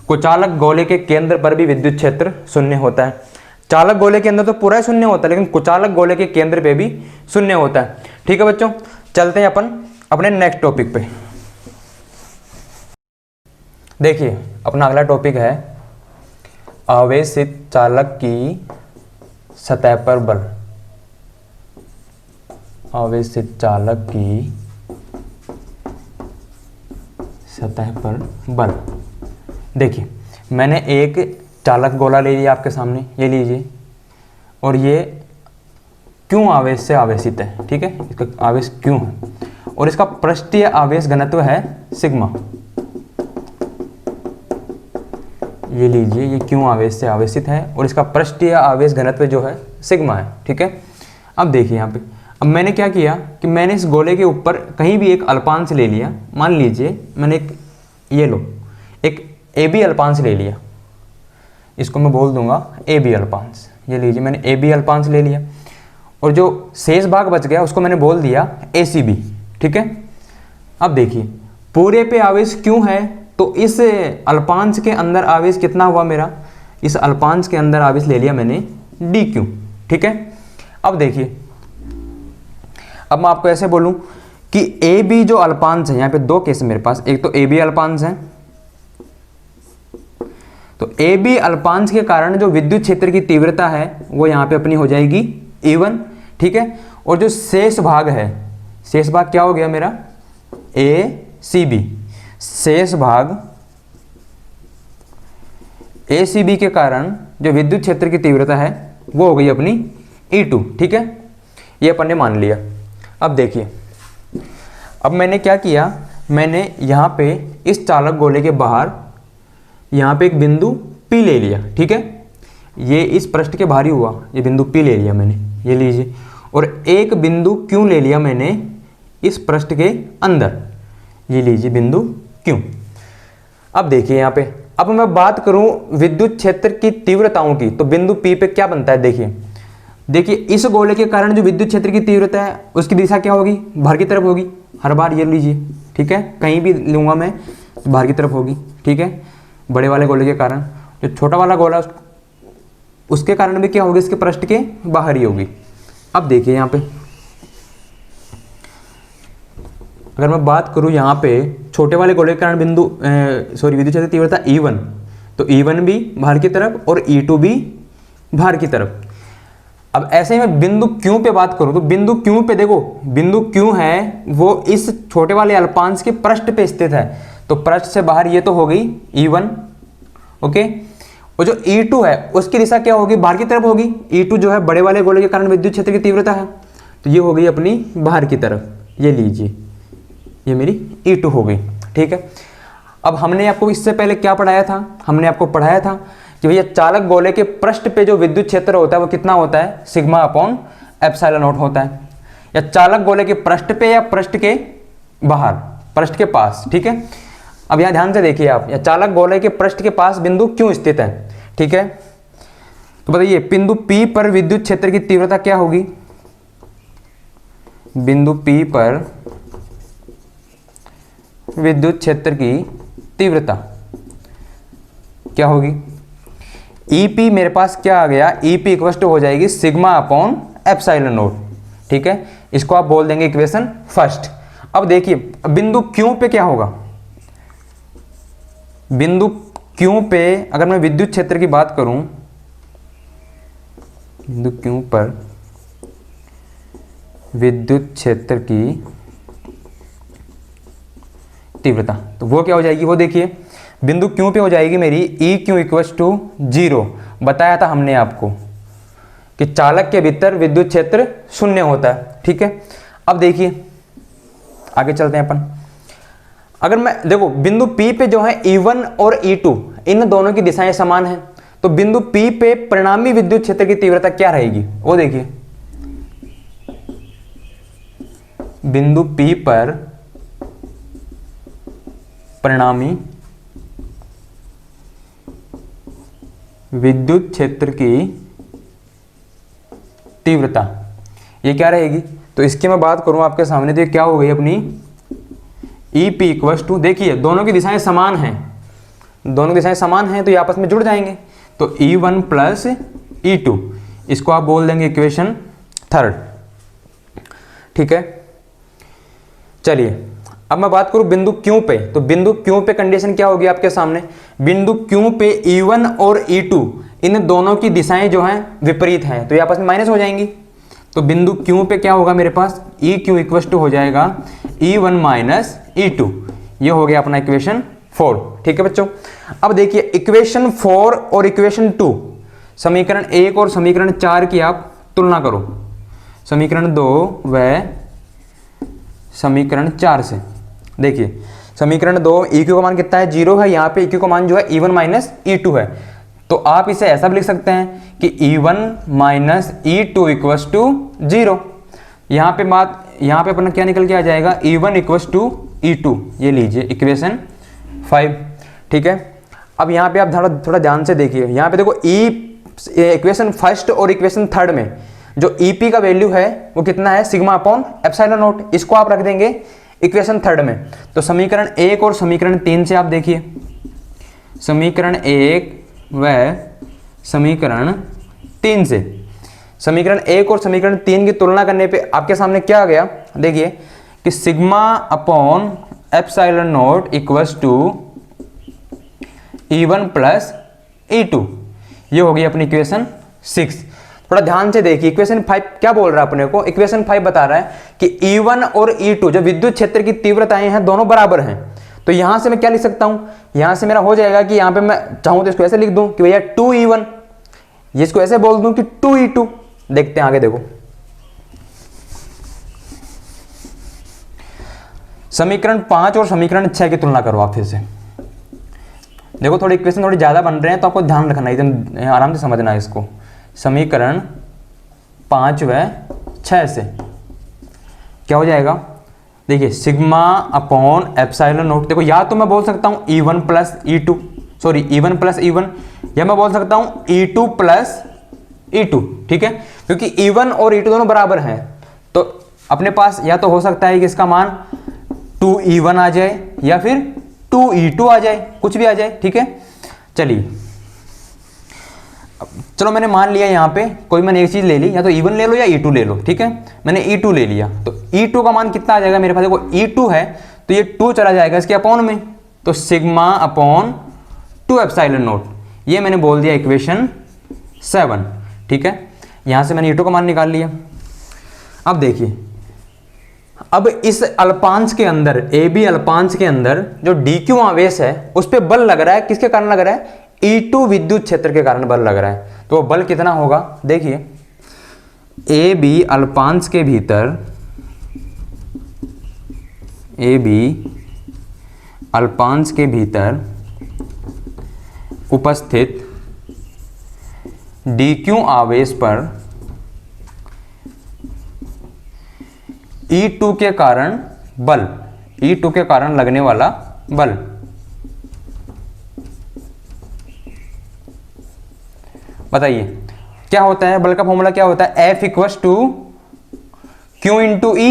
कुचालक गोले के केंद्र पर भी विद्युत क्षेत्र शून्य होता है, चालक गोले के अंदर तो पूरा ही शून्य होता है, लेकिन कुचालक गोले के केंद्र पे भी शून्य होता है, ठीक है बच्चों। चलते हैं अपन अपने नेक्स्ट टॉपिक पे। देखिए अपना अगला टॉपिक है आवेशित चालक की सतह पर बल, आवेशित चालक की सतह पर बल। देखिए मैंने एक चालक गोला ले लिया आपके सामने, ये लीजिए, और ये क्यों आवेश से आवेशित है, ठीक है, इसका आवेश क्यों है, और इसका पृष्ठीय आवेश घनत्व है सिग्मा, ये लीजिए, ये क्यों आवेश से आवेशित है और इसका पृष्ठीय आवेश घनत्व जो है सिग्मा है, ठीक है। अब देखिए यहाँ पे, अब मैंने क्या किया कि मैंने इस गोले के ऊपर कहीं भी एक अल्पांश ले लिया, मान लीजिए मैंने एक, ये लो, एक ए बी अल्पांश ले लिया, इसको मैं बोल दूंगा ए बी अल्पांश, ये लीजिए मैंने ए बी अल्पांश ले लिया, और जो शेष भाग बच गया उसको मैंने बोल दिया ए सी बी, ठीक है। अब देखिए पूरे पे आवेश क्यों है, तो इस अल्पांश के अंदर आवेश कितना हुआ मेरा, इस अल्पांश के अंदर आवेश ले लिया मैंने डी क्यू, ठीक है। अब देखिए, अब मैं आपको ऐसे बोलूं कि ए बी जो अल्पांश है, यहाँ पे दो केस मेरे पास, एक तो ए बी अल्पांश है, तो ए बी अल्पांश के कारण जो विद्युत क्षेत्र की तीव्रता है वो यहाँ पे अपनी हो जाएगी E1, ठीक है। और जो शेष भाग है, शेष भाग क्या हो गया मेरा, ए सी बी, शेष भाग ए सी बी के कारण जो विद्युत क्षेत्र की तीव्रता है वो हो गई अपनी E2, ठीक है, ये अपन ने मान लिया। अब देखिए, अब मैंने क्या किया, मैंने यहाँ पे इस चालक गोले के बाहर यहाँ पे एक बिंदु P ले लिया, ठीक है, ये इस पृष्ठ के बाहर ही हुआ, ये बिंदु P ले लिया मैंने, ये लीजिए, और एक बिंदु Q ले लिया मैंने इस पृष्ठ के अंदर, ये लीजिए बिंदु Q। अब देखिए यहाँ पे, अब मैं बात करूं विद्युत क्षेत्र की तीव्रताओं की, तो बिंदु P पे क्या बनता है, देखिए इस गोले के कारण जो विद्युत क्षेत्र की तीव्रता है उसकी दिशा क्या होगी, बाहर की तरफ होगी, हर बार ये लीजिए, ठीक है, कहीं भी लूंगा मैं बाहर की तरफ होगी, ठीक है, बड़े वाले गोले के कारण। जो छोटा वाला गोला उसके कारण भी क्या होगी, इसके पृष्ठ के बाहर ही होगी। अब देखिए यहाँ पे, अगर मैं बात करूं यहाँ पे छोटे वाले गोले के कारण बिंदु विद्युत क्षेत्र तीव्रता E1, तो E1 भी बाहर की तरफ और E2 भी बाहर की तरफ। अब ऐसे ही मैं बिंदु Q पे बात करूं, तो बिंदु Q पे देखो, बिंदु Q है वो इस छोटे वाले अल्पांश के पृष्ठ पे स्थित है, तो पृष्ठ से बाहर ये तो हो गई E1, ओके, और जो E2 है उसकी दिशा क्या होगी, बाहर की तरफ होगी। E2 जो है बड़े वाले गोले के कारण विद्युत क्षेत्र की तीव्रता है, तो ये हो गई अपनी बाहर की तरफ, ये लीजिए, ये मेरी E2 हो गई, ठीक है। अब हमने आपको इससे पहले क्या पढ़ाया था, हमने आपको पढ़ाया था कि भैया चालक गोले के पृष्ठ पे जो विद्युत क्षेत्र होता है वो कितना होता है, सिग्मा अपॉन एप्सिलॉन नॉट होता है। या चालक गोले के पृष्ठ पे या पृष्ठ के बाहर, पृष्ठ के पास, ठीक है। अब यहाँ ध्यान से देखिए आप, या चालक गोले के पृष्ठ के पास बिंदु क्यों स्थित है, ठीक है। तो बताइए बिंदु P पर विद्युत क्षेत्र की तीव्रता क्या होगी, बिंदु P पर विद्युत क्षेत्र की तीव्रता क्या होगी। EP मेरे पास क्या आ गया, EP इक्वल टू हो जाएगी सिग्मा अपॉन एप्सिलॉन नॉट, ठीक है। इसको आप बोल देंगे इक्वेशन फर्स्ट। अब देखिए बिंदु Q पे क्या होगा, बिंदु Q पे अगर मैं विद्युत क्षेत्र की बात करूं, बिंदु Q पर विद्युत क्षेत्र की तीव्रता, तो वो क्या हो जाएगी, वो देखिए बिंदु Q पे हो जाएगी मेरी EQ इक्वल टू 0। बताया था हमने आपको कि चालक के भीतर विद्युत क्षेत्र शून्य होता है, ठीक है। अब देखिए आगे चलते हैं अपन। अगर मैं देखो बिंदु P पे जो है E1 और E2 इन दोनों की दिशाएं समान हैं, तो बिंदु P पे परिणामी विद्युत क्षेत्र की तीव्रता क्या रहेगी, वो देखिए। बिंदु P पर परिणामी विद्युत क्षेत्र की तीव्रता ये क्या रहेगी, तो इसकी मैं बात करूं आपके सामने, तो ये क्या हो गई अपनी EP इक्वल टू, देखिए दोनों की दिशाएं समान हैं, दोनों की दिशाएं समान हैं तो ये आपस में जुड़ जाएंगे, तो E1 प्लस E2, इसको आप बोल देंगे इक्वेशन थर्ड, ठीक है। चलिए अब मैं बात करूं बिंदु Q पे, तो बिंदु Q पे कंडीशन क्या होगी आपके सामने, बिंदु Q पे E1 और E2 इन दोनों की दिशाएं जो हैं विपरीत हैं, तो ये आपस में माइनस हो जाएंगी। तो बिंदु Q पे क्या होगा मेरे पास, EQ इक्वल टू हो जाएगा E1 माइनस E2, ये हो गया अपना इक्वेशन 4, ठीक है बच्चों। अब देखिए इक्वेशन 4 और इक्वेशन 2, समीकरण 1 और समीकरण 4 की आप तुलना करो, समीकरण 2 व समीकरण 4 से। देखिए समीकरण 2 EQ का मान कितना है, 0 है, यहाँ पे EQ का मान जो है E1 माइनस E2 है, तो आप इसे ऐसा भी लिख सकते हैं कि E1 minus E2 equal to 0। यहाँ पे अपना क्या निकल के आ जाएगा, E1 इक्वल टू E2, ये लीजिए इक्वेशन 5, ठीक है। अब यहाँ पे आप थोड़ा ध्यान से देखिए, यहाँ पे देखो इक्वेशन फर्स्ट और इक्वेशन थर्ड में जो EP का वैल्यू है वो कितना है, सिग्मा अपॉन एप्सिलॉन नॉट, इसको आप रख देंगे इक्वेशन थर्ड में। तो समीकरण 1 और समीकरण 3 से आप देखिए, समीकरण 1 व समीकरण 3 से, समीकरण 1 और समीकरण 3 की तुलना करने पे आपके सामने क्या आ गया, देखिए कि sigma upon epsilon naught equals to E1 plus E2, ये हो गई अपनी इक्वेशन 6। थोड़ा ध्यान से देखिए इक्वेशन 5 क्या बोल रहा है अपने को, इक्वेशन 5 बता रहा है कि E1 और E2 जो विद्युत क्षेत्र की तीव्रताएं हैं दोनों बराबर हैं। तो यहां से मैं क्या लिख सकता हूं, यहां से मेरा हो जाएगा कि यहां पे मैं चाहूं तो इसको ऐसे लिख दूं कि भैया 2E1, ये इसको ऐसे बोल दूं कि 2E2। देखते हैं आगे, देखो समीकरण 5 और समीकरण 6 की तुलना करो आप फिर से। देखो थोड़ी इक्वेशन थोड़ी ज्यादा बन रहे हैं तो आपको ध्यान रखना, एकदम आराम से समझना है इसको। समीकरण 5 व 6 से क्या हो जाएगा, देखिए सिग्मा अपॉन एप्सिलॉन नॉट, देखो या तो मैं बोल सकता हूं E1 plus E2, sorry E1 plus E1, या मैं बोल सकता हूं E2 प्लस E2, ठीक है, क्योंकि E1 और E2 दोनों बराबर हैं। तो अपने पास या तो हो सकता है कि इसका मान 2E1 आ जाए या फिर 2E2 आ जाए, कुछ भी आ जाए, ठीक है। चलिए चलो मैंने मान लिया यहाँ पे कोई मैंने एक चीज ले ली, या तो E1 ले लो या E2 ले लो, ठीक है। मैंने E2 ले लिया, तो E2 का मान कितना आ जाएगा मेरे पास, देखो E2 है तो ये 2 चला जाएगा इसके अपॉन में, तो सिग्मा अपॉन 2 एप्सिलॉन नॉट, ये मैंने बोल दिया इक्वेशन 7, ठीक है। यहां से मैंने E2 का मान निकाल लिया। अब देखिए, अब इस अल्पांश के अंदर, AB अल्पांश के अंदर जो DQ आवेश है उस पर बल लग रहा है, किसके कारण लग रहा है, E2 विद्युत क्षेत्र के कारण बल लग रहा है। तो वो बल कितना होगा, देखिए AB अल्पांश के भीतर, AB अल्पांश के भीतर उपस्थित dq आवेश पर E2 के कारण बल, E2 के कारण लगने वाला बल। बताइए क्या होता है, बल का फॉर्मूला क्या होता है, F equals to Q into E,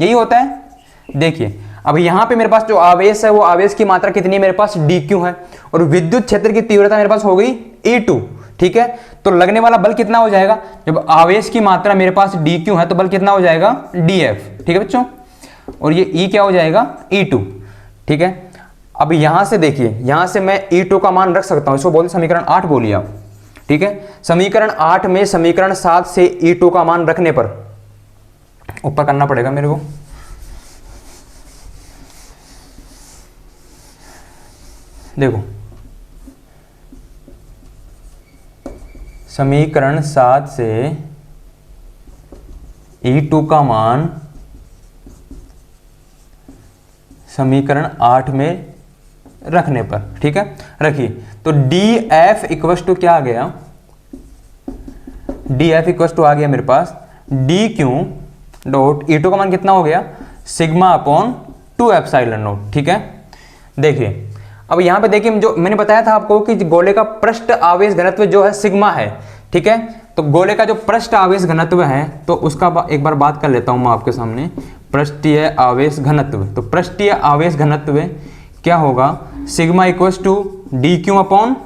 यही होता है। देखिए अब यहां पे मेरे पास जो आवेश है वो आवेश की मात्रा कितनी है, मेरे पास dq है, और विद्युत क्षेत्र की तीव्रता मेरे पास हो गई E2, ठीक है। तो लगने वाला बल कितना हो जाएगा, जब आवेश की मात्रा मेरे पास dq है तो बल कितना हो जाएगा df, ठीक है बच्चों, और ये E क्या हो जाएगा E2, ठीक है। अब यहां से देखिए, यहां से मैं E2 का मान रख सकता हूं, इसको बोलते समीकरण 8 बोलिए आप, ठीक है। समीकरण 8 में समीकरण 7 से E2 का मान रखने पर, ऊपर करना पड़ेगा मेरे को, देखो समीकरण 7 से E2 का मान समीकरण 8 में रखने पर, ठीक है, रखिए। तो dF इक्वस टू क्या आ गया, dF इक्वस टू आ गया मेरे पास dq डॉट E2 का मान कितना हो गया, सिग्मा अपॉन 2 एप्सिलॉन नॉट, ठीक है। देखिए अब यहां पे देखिए, जो मैंने बताया था आपको कि गोले का पृष्ठ आवेश घनत्व जो है सिग्मा है, ठीक है। तो गोले का जो पृष्ठ आवेश घनत्व है, तो उसका एक बार बात कर लेता हूं मैं आपके सामने, पृष्ठीय आवेश घनत्व। तो पृष्ठीय आवेश घनत्व क्या होगा, sigma equals to dq upon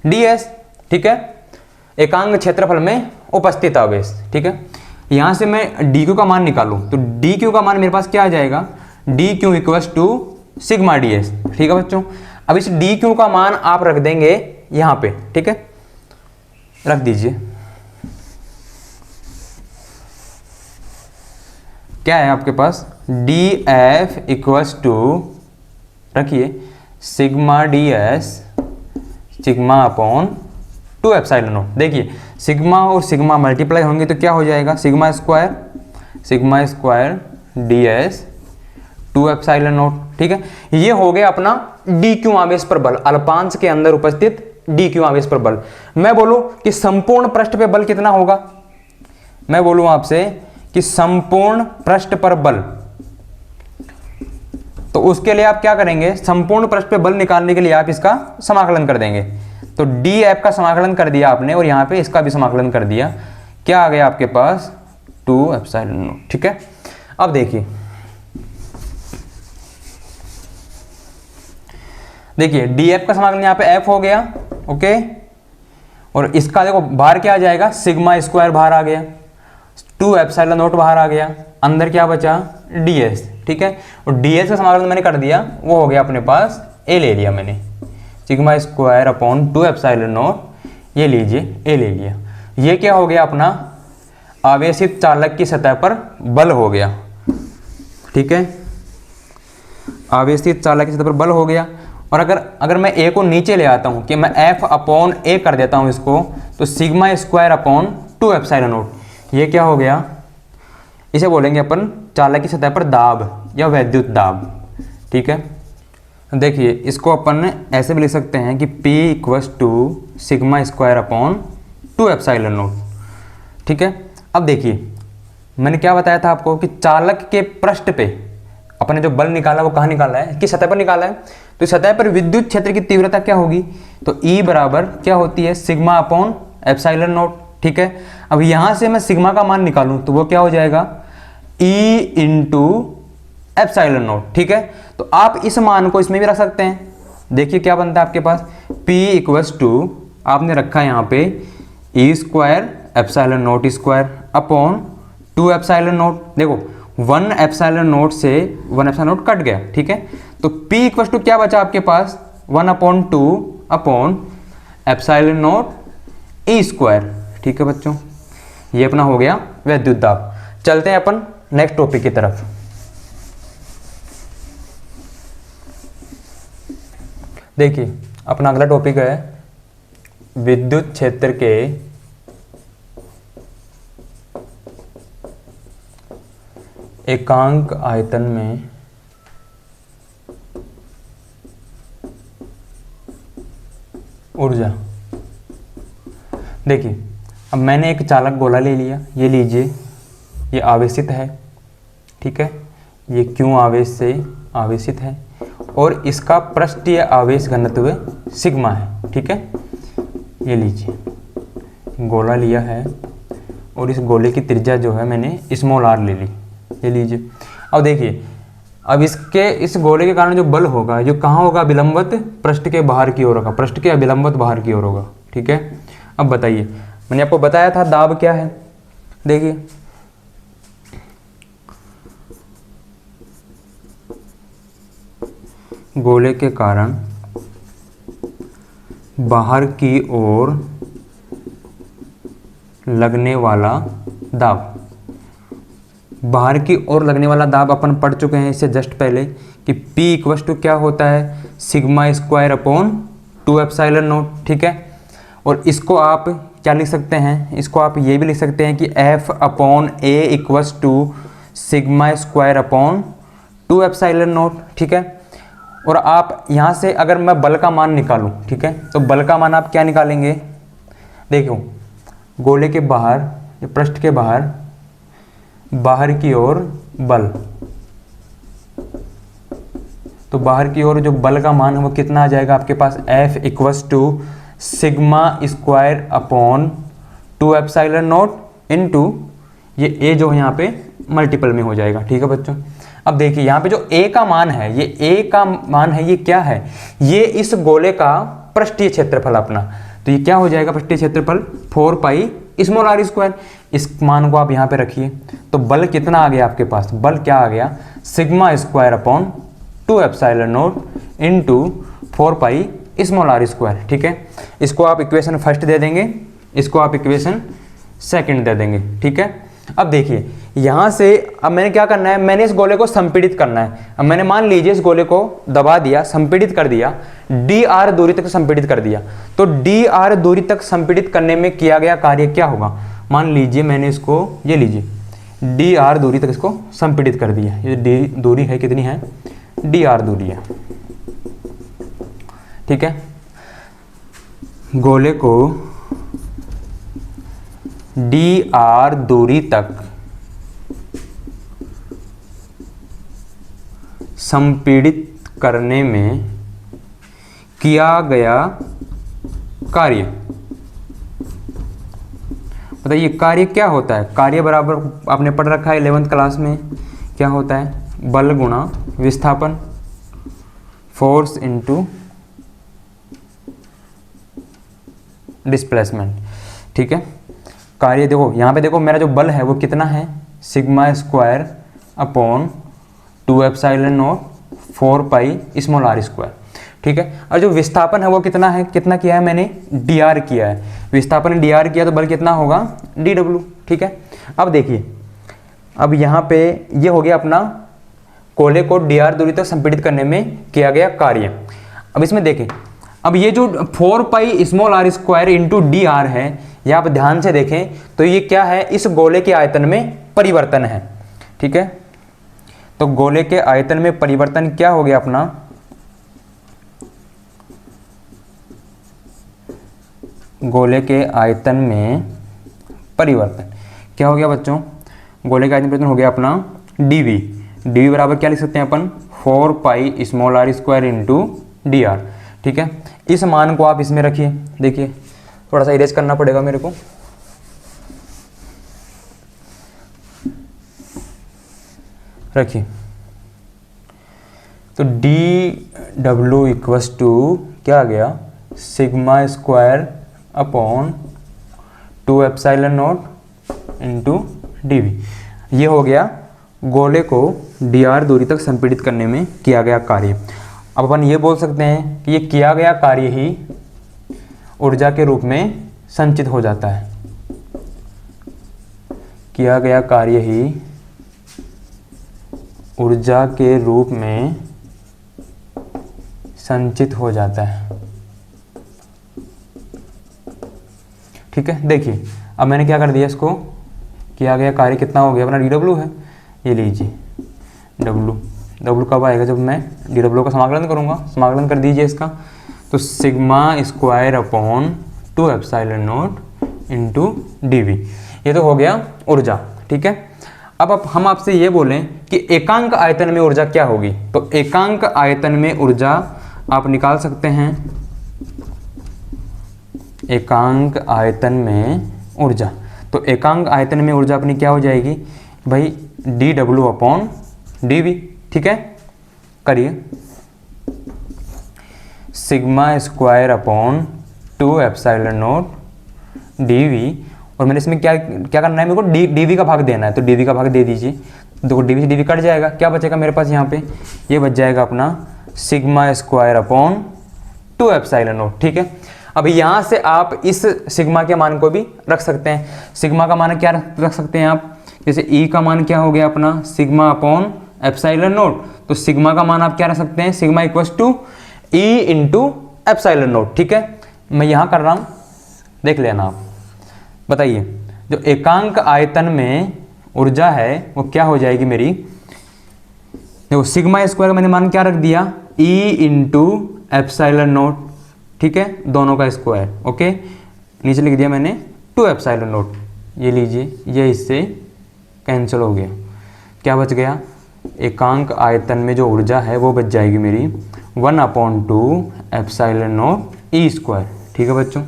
ds, ठीक है, एकांक क्षेत्रफल में उपस्थित आवेश, ठीक है। यहां से मैं dq का मान निकालूं तो dq का मान मेरे पास क्या आ जाएगा, dq equals to sigma ds, ठीक है बच्चों। अब इस dq का मान आप रख देंगे यहां पे, ठीक है, रख दीजिए। क्या है आपके पास, df इक्वस टू, रखिए, sigma ds sigma upon 2 epsilon naught. देखिए सिग्मा और सिग्मा मल्टीप्लाई होंगे तो क्या हो जाएगा, sigma square ds 2 epsilon naught, ठीक है। ये हो गया अपना dq आवेश पर बल, अल्पांश के अंदर उपस्थित dq आवेश पर बल। मैं बोलूं कि संपूर्ण पृष्ठ पे बल कितना होगा, मैं बोलूं आपसे कि संपूर्ण पृष्ठ पर बल, तो उसके लिए आप क्या करेंगे, संपूर्ण पृष्ठ पे बल निकालने के लिए आप इसका समाकलन कर देंगे। तो df का समाकलन कर दिया आपने और यहां पे इसका भी समाकलन कर दिया, क्या आ गया आपके पास 2 एप्सिलॉन नॉट, ठीक है। अब देखिए df का समाकलन यहाँ पे f हो गया, ओके, और इसका देखो बाहर क्या आ जाएगा, सिग्मा स्क्वायर बाहर आ गया, 2 एप्सिलॉन नॉट बाहर आ गया, अंदर क्या बचा ds, ठीक है। और ds का समाकलन मैंने कर दिया, वो हो गया अपने पास a ले लिया मैंने, sigma square upon 2 epsilon naught, ये लीजिए a ले लिया। ये क्या हो गया अपना आवेशित चालक की सतह पर बल हो गया, ठीक है, आवेशित चालक की सतह पर बल हो गया। और अगर मैं a को नीचे ले आता हूं कि मैं f अपॉन a कर देता हूं इसको, तो sigma square upon 2 epsilon naught, ये क्या हो गया, इसे बोलेंगे अपन चालक की सतह पर दाब या वैद्युत दाब, ठीक है। देखिए इसको अपन ऐसे भी लिख सकते हैं कि P equals to sigma square upon 2 epsilon naught, ठीक है। अब देखिए मैंने क्या बताया था आपको कि चालक के पृष्ठ पे अपने जो बल निकाला वो कहाँ निकाला है, किस सतह पर निकाला है, तो सतह पर विद्युत क्षेत्र की तीव्रता क्या होगी, तो E बराबर क्या होती है, सिग्मा अपॉन एप्सिलॉन नॉट, ठीक है। अब यहां से मैं सिग्मा का मान निकालूं तो वो क्या हो जाएगा, E इंटू एप्सिलॉन नॉट, ठीक है। तो आप इस मान को इसमें भी रख सकते हैं, देखिए क्या बनता है आपके पास, P इक्वस टू आपने रखा है यहाँ पे E square epsilon not square upon 2 epsilon not, देखो 1 एप्सिलॉन नॉट से 1 एप्सिलॉन नॉट कट गया, ठीक है। तो P इक्वस टू क्या बचा आपके पास, 1 upon 2 upon epsilon not E square, ठीक है बच्चों। ये अपना हो गया वैद्युत दाब। चलते हैं अपन नेक्स्ट टॉपिक की तरफ। देखिए अपना अगला टॉपिक है विद्युत क्षेत्र के एकांक आयतन में ऊर्जा। देखिए अब मैंने एक चालक गोला ले लिया, ये लीजिए, ये आवेशित है, ठीक है, ये क्यों आवेश से आवेशित है और इसका पृष्ठीय आवेश घनत्व सिग्मा है, ठीक है। ये लीजिए गोला लिया है और इस गोले की त्रिज्या जो है मैंने स्मॉल r ले ली, ये लीजिए। अब देखिए अब इस गोले के कारण जो बल होगा जो कहाँ होगा, विलंबत पृष्ठ के बाहर की ओर होगा, पृष्ठ के विलंबत बाहर की ओर होगा, ठीक है। अब बताइए, मैंने आपको बताया था दाब क्या है, देखिए गोले के कारण बाहर की ओर लगने वाला दाब, बाहर की ओर लगने वाला दाब अपन पढ़ चुके हैं इससे जस्ट पहले कि P इक्वस टू क्या होता है, sigma square upon 2 epsilon naught, ठीक है। और इसको आप क्या लिख सकते हैं, इसको आप ये भी लिख सकते हैं कि F upon A equals to sigma square upon 2 epsilon naught, ठीक है। और आप यहाँ से अगर मैं बल का मान निकालूँ, ठीक है, तो बल का मान आप क्या निकालेंगे, देखो गोले के बाहर, पृष्ठ के बाहर की ओर बल, तो बाहर की ओर जो बल का मान है वो कितना आ जाएगा आपके पास, F equals to sigma square upon 2 epsilon naught into ये A जो है यहाँ पे मल्टीपल में हो जाएगा, ठीक है बच्चों। अब देखिए यहाँ पे जो A का मान है, ये A का मान है, ये क्या है, ये इस गोले का पृष्ठीय क्षेत्रफल अपना, तो ये क्या हो जाएगा पृष्ठीय क्षेत्रफल 4 पाई स्मॉल r स्क्वायर। इस मान को आप यहाँ पे रखिए, तो बल कितना आ गया आपके पास, बल क्या आ गया, sigma square upon 2 epsilon naught into 4 pi small r square, ठीक है। इसको आप इक्वेशन फर्स्ट दे देंगे, इसको आप इक्वेशन सेकंड दे देंगे, ठीक है। अब देखिए यहाँ से अब मैंने क्या करना है, मैंने इस गोले को संपीड़ित करना है। अब मैंने मान लीजिए इस गोले को दबा दिया, संपीड़ित कर दिया, dr दूरी तक संपीड़ित कर दिया, तो dr दूरी तक संपीड़ित करने में किया गया कार्य क्या होगा, मान लीजिए मैंने इसको, ये लीजिए dr दूरी तक इसको संपीड़ित कर दिया, ये d दूरी है, कितनी है, dr दूरी है, ठीक है। गोले को dr दूरी तक संपीड़ित करने में किया गया कार्य, बताइए कार्य क्या होता है, कार्य बराबर आपने पढ़ रखा है 11th क्लास में, क्या होता है, बल गुणा विस्थापन, फोर्स इनटू डिस्प्लेसमेंट, ठीक है। कार्य देखो यहाँ पे, देखो मेरा जो बल है वो कितना है, sigma square upon 2 epsilon not 4 pi small r square, ठीक है। और जो विस्थापन है वो कितना है, कितना किया है मैंने, dr किया है, विस्थापन dr किया तो बल कितना होगा, dw, ठीक है। अब देखिए अब यहाँ पे ये हो गया अपना गोले को dr दूरी तक संपीड़ित करने में किया गया कार्य। अब इसमें देखें, अब ये जो 4 pi small r square into dr है, ये आप ध्यान से देखें तो ये क्या है, इस गोले के आयतन में परिवर्तन है, ठीक है। तो गोले के आयतन में परिवर्तन क्या हो गया अपना, गोले के आयतन में परिवर्तन क्या हो गया बच्चों, गोले का आयतन परिवर्तन हो गया अपना dv बराबर क्या लिख सकते हैं अपन, 4 pi small r square into dr, ठीक है। इस मान को आप इसमें रखिए, देखिए थोड़ा सा इरेज करना पड़ेगा मेरे को, रखिए, तो dw इक्वस टू क्या आ गया, sigma square upon 2 epsilon naught into dv, ये हो गया गोले को dr दूरी तक संपीड़ित करने में किया गया कार्य। अब अपन ये बोल सकते हैं कि ये किया गया कार्य ही ऊर्जा के रूप में संचित हो जाता है, किया गया कार्य ही ऊर्जा के रूप में संचित हो जाता है, ठीक है। देखिए अब मैंने क्या कर दिया, इसको किया गया कार्य कितना हो गया अपना, dw है, ये लीजिए w कब आएगा, जब मैं dw का समाकलन करूंगा, समाकलन कर दीजिए इसका, तो sigma square upon 2 epsilon naught into D. ये तो हो गया ऊर्जा, ठीक है। अब हम आपसे ये बोलें कि एकांक आयतन में ऊर्जा क्या होगी, तो एकांक आयतन में ऊर्जा आप निकाल सकते हैं। एकांक आयतन में ऊर्जा, तो एकांक आयतन में ऊर्जा अपनी क्या हो जाएगी भाई, D W upon D V, ठीक है। करिए, sigma square upon 2 epsilon naught D V, और मैंने इसमें क्या क्या करना है, मेरे को डी वी का भाग देना है, तो डी वी का भाग दे दीजिए। देखो डी वी से डी वी कट जाएगा, क्या बचेगा मेरे पास यहाँ पे, ये बच जाएगा अपना sigma square upon 2 epsilon naught, ठीक है। अब यहाँ से आप इस सिग्मा के मान को भी रख सकते हैं। सिग्मा का मान क्या रख सकते हैं आप, जैसे ई का मान क्या हो गया अपना सिग्मा अपॉन एप्सिलॉन नॉट, तो सिग्मा का मान आप क्या रख सकते हैं, sigma equals to E into epsilon naught, ठीक है। मैं यहाँ कर रहा हूँ, देख लेना आप। बताइए, जो एकांक आयतन में ऊर्जा है वो क्या हो जाएगी मेरी, देखो सिग्मा स्क्वायर मैंने मान क्या रख दिया, ई इंटू एप्सिलॉन नॉट, ठीक है, दोनों का स्क्वायर, ओके। नीचे लिख दिया मैंने 2 एप्सिलॉन नॉट, ये लीजिए, ये इससे कैंसिल हो गया, क्या बच गया, एकांक आयतन में जो ऊर्जा है वो बच जाएगी मेरी 1/2 एप्सिलॉन नॉट ई स्क्वायर, ठीक है बच्चों।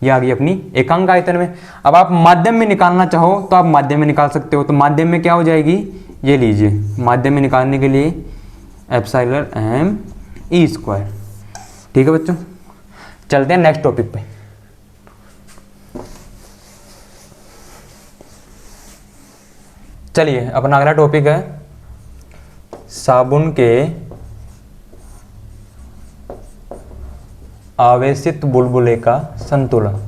ये आ गई अपनी एकांक आयतन में। अब आप माध्यम में निकालना चाहो तो आप माध्यम में निकाल सकते हो, तो माध्यम में क्या हो जाएगी, ये लीजिए, माध्यम में निकालने के लिए एप्सिलॉन एम ई स्क्वायर, ठीक है बच्चों। चलते हैं नेक्स्ट टॉपिक पे। चलिए, अपना अगला टॉपिक है साबुन के आवेशित बुलबुले का संतुलन।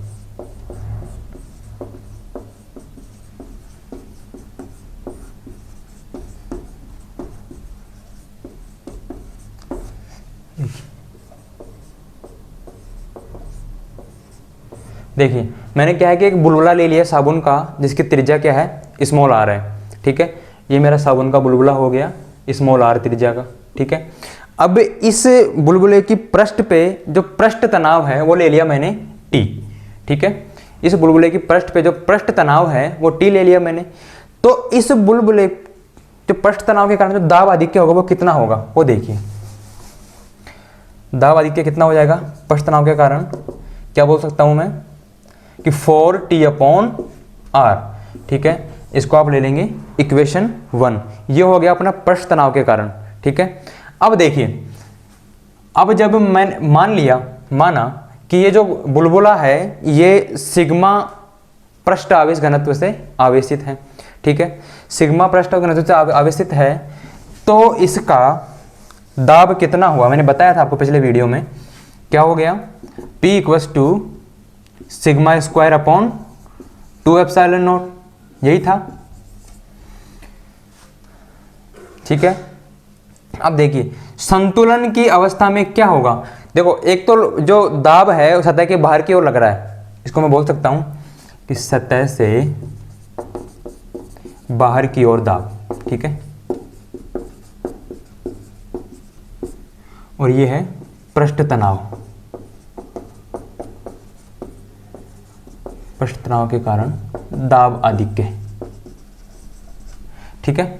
देखिए, मैंने क्या है कि एक बुलबुला ले लिया साबुन का, जिसकी त्रिज्या क्या है, स्मॉल आर है, ठीक है। ये मेरा साबुन का बुलबुला हो गया, स्मॉल आर त्रिज्या का, ठीक है। अब इस बुलबुले की पृष्ठ पे जो पृष्ठ तनाव है वो ले लिया मैंने T, ठीक है। इस बुलबुले की पृष्ठ पे जो पृष्ठ तनाव है वो T ले लिया मैंने। तो इस बुलबुले जो पृष्ठ तनाव के कारण जो दाब आधिक्य होगा वो कितना होगा, वो देखिए। दाब आधिक्य कितना हो जाएगा पृष्ठ तनाव के कारण, क्या बोल सकता हूं मैं कि 4T/R, ठीक है। इसको आप ले लेंगे इक्वेशन 1, ये हो गया अपना पृष्ठ तनाव के कारण, ठीक है। अब देखिए, अब जब मैंने माना कि ये जो बुलबुला है ये सिग्मा पृष्ठ आवेश घनत्व से आवेशित है, ठीक है। सिग्मा पृष्ठ घनत्व से आवेशित है, तो इसका दाब कितना हुआ, मैंने बताया था आपको पिछले वीडियो में, क्या हो गया, P = sigma square upon 2 epsilon not, यही था, ठीक है। अब देखिए, संतुलन की अवस्था में क्या होगा, देखो एक तो जो दाब है सतह के बाहर की ओर लग रहा है, इसको मैं बोल सकता हूं कि सतह से बाहर की ओर दाब, ठीक है। और ये है पृष्ठ तनाव, पृष्ठ तनाव के कारण दाब आधिक्य, ठीक है।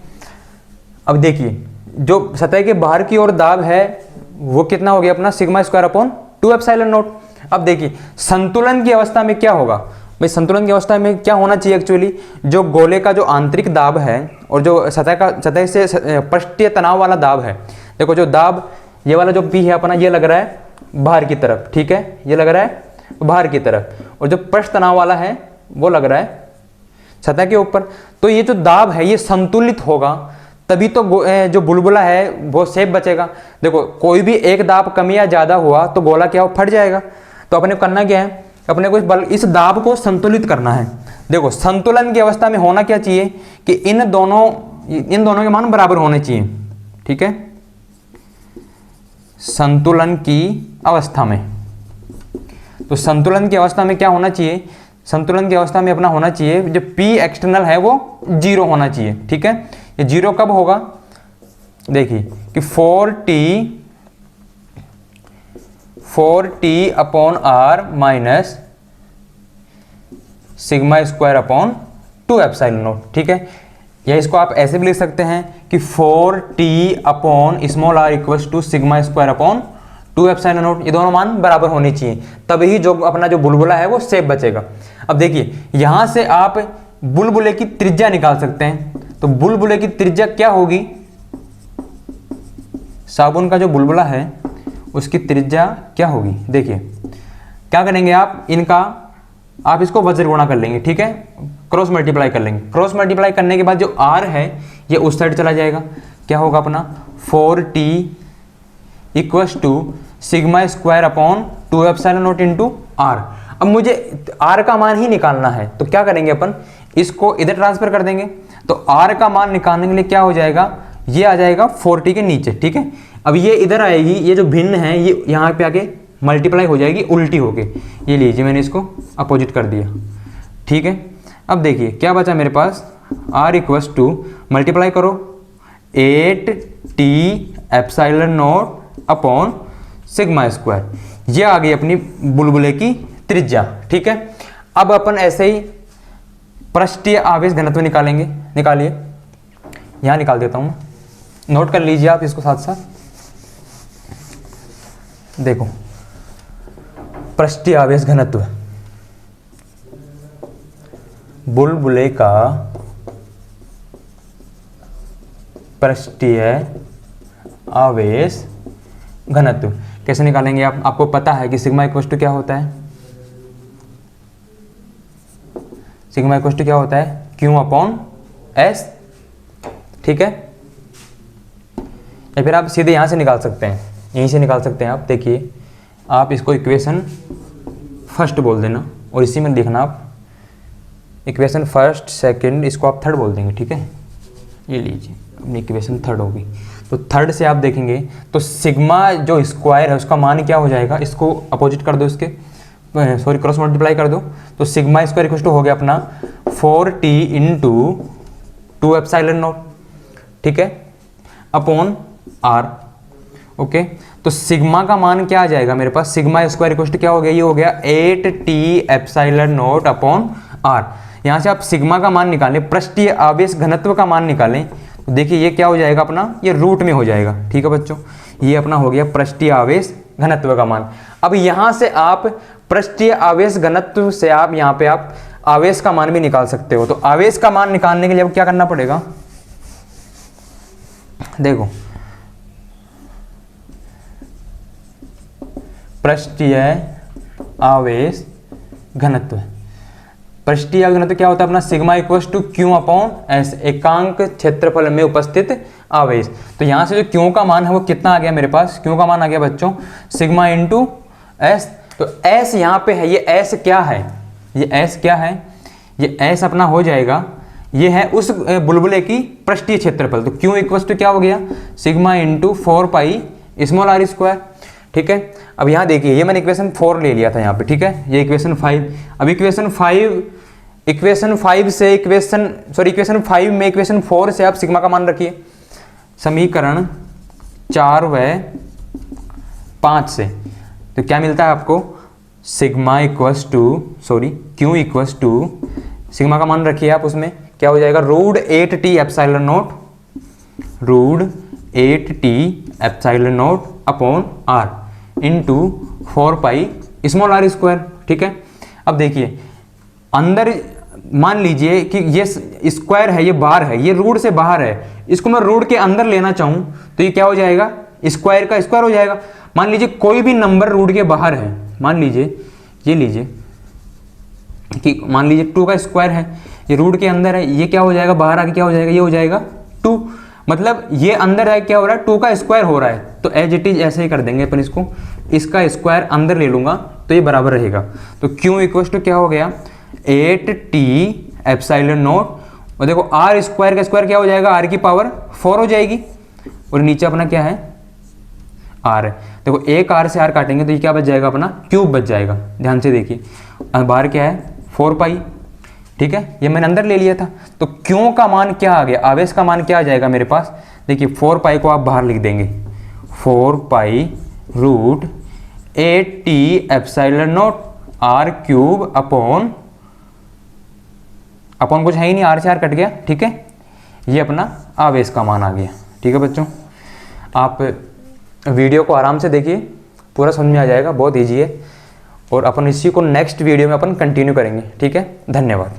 अब देखिए, जो सतह के बाहर की ओर दाब है वो कितना हो गया अपना sigma square upon 2 epsilon naught. अब देखिए, संतुलन की अवस्था में क्या होगा भाई, संतुलन की अवस्था में क्या होना चाहिए एक्चुअली, जो गोले का जो आंतरिक दाब है और जो सतह से पृष्ठीय तनाव वाला दाब है, देखो जो दाब ये वाला जो P है अपना, ये लग रहा है बाहर की तरफ, ठीक है, ये लग रहा है बाहर की तरफ, और जो पृष्ठ तनाव वाला है वो लग रहा है सतह के ऊपर। तो ये जो दाब है ये संतुलित होगा, तभी तो जो बुलबुला है वो सेफ बचेगा। देखो, कोई भी एक दाब कम या ज्यादा हुआ तो गोला क्या हो, फट जाएगा। तो अपने को करना क्या है, अपने को इस दाब को संतुलित करना है। देखो, संतुलन की अवस्था में होना क्या चाहिए कि इन दोनों के मान बराबर होने चाहिए, ठीक है। संतुलन की अवस्था में, तो संतुलन की अवस्था में क्या होना चाहिए, संतुलन की अवस्था में अपना होना चाहिए जो P एक्सटर्नल है वो 0 होना चाहिए, ठीक है। ये 0 कब होगा, देखिए कि 4t upon R minus sigma square upon 2 epsilon naught, ठीक है। या इसको आप ऐसे भी लिख सकते हैं कि 4t upon small R equals to sigma square upon 2 epsilon naught. ये दोनों मान बराबर होने चाहिए, तभी जो अपना जो बुलबुला है वो सेफ बचेगा। अब देखिए यहां से आप बुलबुले की त्रिज्या निकाल सकते हैं। तो बुलबुले की त्रिज्या क्या होगी, साबुन का जो बुलबुला है उसकी त्रिज्या क्या होगी। देखिए क्या करेंगे आप, आप इसको वज्र गुणा कर लेंगे, ठीक है, क्रॉस मल्टीप्लाई कर लेंगे। क्रॉस मल्टीप्लाई करने के बाद जो r है ये उस साइड चला जाएगा, क्या होगा अपना 4t equals to sigma square upon 2 epsilon naught into R. अब मुझे r का मान ही निकालना है, तो क्या करेंगे अपन, इसको इधर ट्रांसफर कर देंगे। तो r का मान निकालने के लिए क्या हो जाएगा, ये आ जाएगा 4t के नीचे, ठीक है। अब ये इधर आएगी, ये जो भिन्न है ये यहाँ पे आके मल्टीप्लाई हो जाएगी उल्टी होके। ये लीजिए मैंने इसको अपोजिट कर दिया, ठीक है। अब देखिए क्या बचा मेरे पास, r इक्वल्स टू मल्टीप्लाई करो 8t epsilon naught upon sigma square. ये आ गई अपनी बुलबुले की त्रिज्या, ठीक है। अब अपन ऐसे ही पृष्ठीय आवेश घनत्व निकालेंगे। निकालिए, यहाँ निकाल देता हूँ, नोट कर लीजिए आप इसको साथ साथ। देखो पृष्ठीय आवेश घनत्व, बुलबुले का पृष्ठीय आवेश घनत्व कैसे निकालेंगे आप, आपको पता है कि सिग्मा इक्वल टू क्या होता है, सिग्मा इक्वल टू क्या होता है, Q अपॉन S, ठीक है। या फिर आप सीधे यहां से निकाल सकते हैं, यहीं से निकाल सकते हैं आप। देखिए आप इसको इक्वेशन फर्स्ट बोल देना और इसी में लिखना आप इक्वेशन फर्स्ट सेकंड, इसको आप थर्ड बोल देंगे, ठीक है। ये लीजिए अपनी इक्वेशन थर्ड होगी। तो थर्ड से आप देखेंगे तो सिग्मा जो स्क्वायर है उसका मान क्या हो जाएगा, इसको अपोजिट कर दो, इसके सॉरी क्रॉस मल्टीप्लाई कर दो। तो सिग्मा स्क्वायर इक्वल टू हो गया अपना 4t इंटू 2 एप्सिलॉन नॉट, ठीक है, अपॉन r, ओके। तो सिग्मा का मान क्या आ जाएगा मेरे पास, सिग्मा स्क्वायर इक्वल टू क्या हो गया, ये हो गया 8t epsilon naught upon r। यहाँ से आप सिग्मा का मान निकालें, पृष्ठीय आवेश घनत्व का मान निकालें, तो देखिए ये क्या हो जाएगा अपना, ये रूट में हो जाएगा, ठीक है बच्चों। ये अपना हो गया पृष्ठीय आवेश घनत्व का मान। अब यहाँ से आप पृष्ठीय आवेश घनत्व से आप यहाँ पे आप आवेश का मान भी निकाल सकते हो। तो आवेश का मान निकालने के लिए अब क्या करना पड़ेगा, देखो पृष्ठीय आवेश घनत्व, पृष्ठीय आवेश घनत्व क्या होता है अपना, sigma equals to Q upon S, एकांक क्षेत्रफल में उपस्थित आवेश। तो यहाँ से जो Q का मान है वो कितना आ गया मेरे पास, Q का मान आ गया बच्चों सिग्मा इंटू S। तो S यहाँ पे है, ये S क्या है, ये S क्या है, ये S अपना हो जाएगा, ये है उस बुलबुले की पृष्ठीय क्षेत्रफल। तो Q इक्वल्स टू क्या हो गया, sigma into 4 pi small r square, ठीक है। अब यहाँ देखिए ये मैंने इक्वेशन 4 ले लिया था यहाँ पे, ठीक है, ये इक्वेशन 5। अब इक्वेशन 5 से इक्वेशन 5 में इक्वेशन 4 से आप सिग्मा का मान रखिए, समीकरण 4 व 5 से। तो क्या मिलता है आपको, sigma equals to Q equals to, sigma का मान रखिए आप, उसमें क्या हो जाएगा, root 8t epsilon naught, root 8t epsilon naught upon r into 4 pi small r square, ठीक है। अब देखिए अंदर मान लीजिए कि ये स्क्वायर है, ये बाहर है, ये रूट से बाहर है, इसको मैं रूट के अंदर लेना चाहूं तो ये क्या हो जाएगा, स्क्वायर का स्क्वायर हो जाएगा। मान लीजिए कोई भी नंबर रूट के बाहर है, मान लीजिए ये लीजिए कि मान लीजिए 2 का स्क्वायर है, ये रूट के अंदर है, ये क्या हो जाएगा, बाहर आके क्या हो जाएगा, ये हो जाएगा 2, मतलब ये अंदर है क्या हो रहा है, 2 का स्क्वायर हो रहा है। तो एज इट इज ऐसे ही कर देंगे अपन इसको, इसका स्क्वायर अंदर ले लूंगा तो ये बराबर रहेगा। तो Q इक्वल टू क्या हो गया, 8t एप्सिलॉन नॉट, और देखो r स्क्वायर का स्क्वायर क्या हो जाएगा, r की पावर 4 हो जाएगी, और नीचे अपना क्या है r है। देखो एक r से r काटेंगे तो ये क्या बच जाएगा, अपना क्यूब बच जाएगा। ध्यान से देखिए बाहर क्या है 4 पाई, ठीक है, ये मैंने अंदर ले लिया था। तो Q का मान क्या आ गया, आवेश का मान क्या आ जाएगा मेरे पास, देखिए 4 पाई को आप बाहर लिख देंगे, 4 pi root AT/0 r³ upon कुछ है ही नहीं, r से r कट गया, ठीक है। ये अपना आवेश का मान आ गया, ठीक है बच्चों। आप वीडियो को आराम से देखिए, पूरा समझ में आ जाएगा, बहुत ईजी है। और अपन इसी को नेक्स्ट वीडियो में अपन कंटिन्यू करेंगे, ठीक है। धन्यवाद।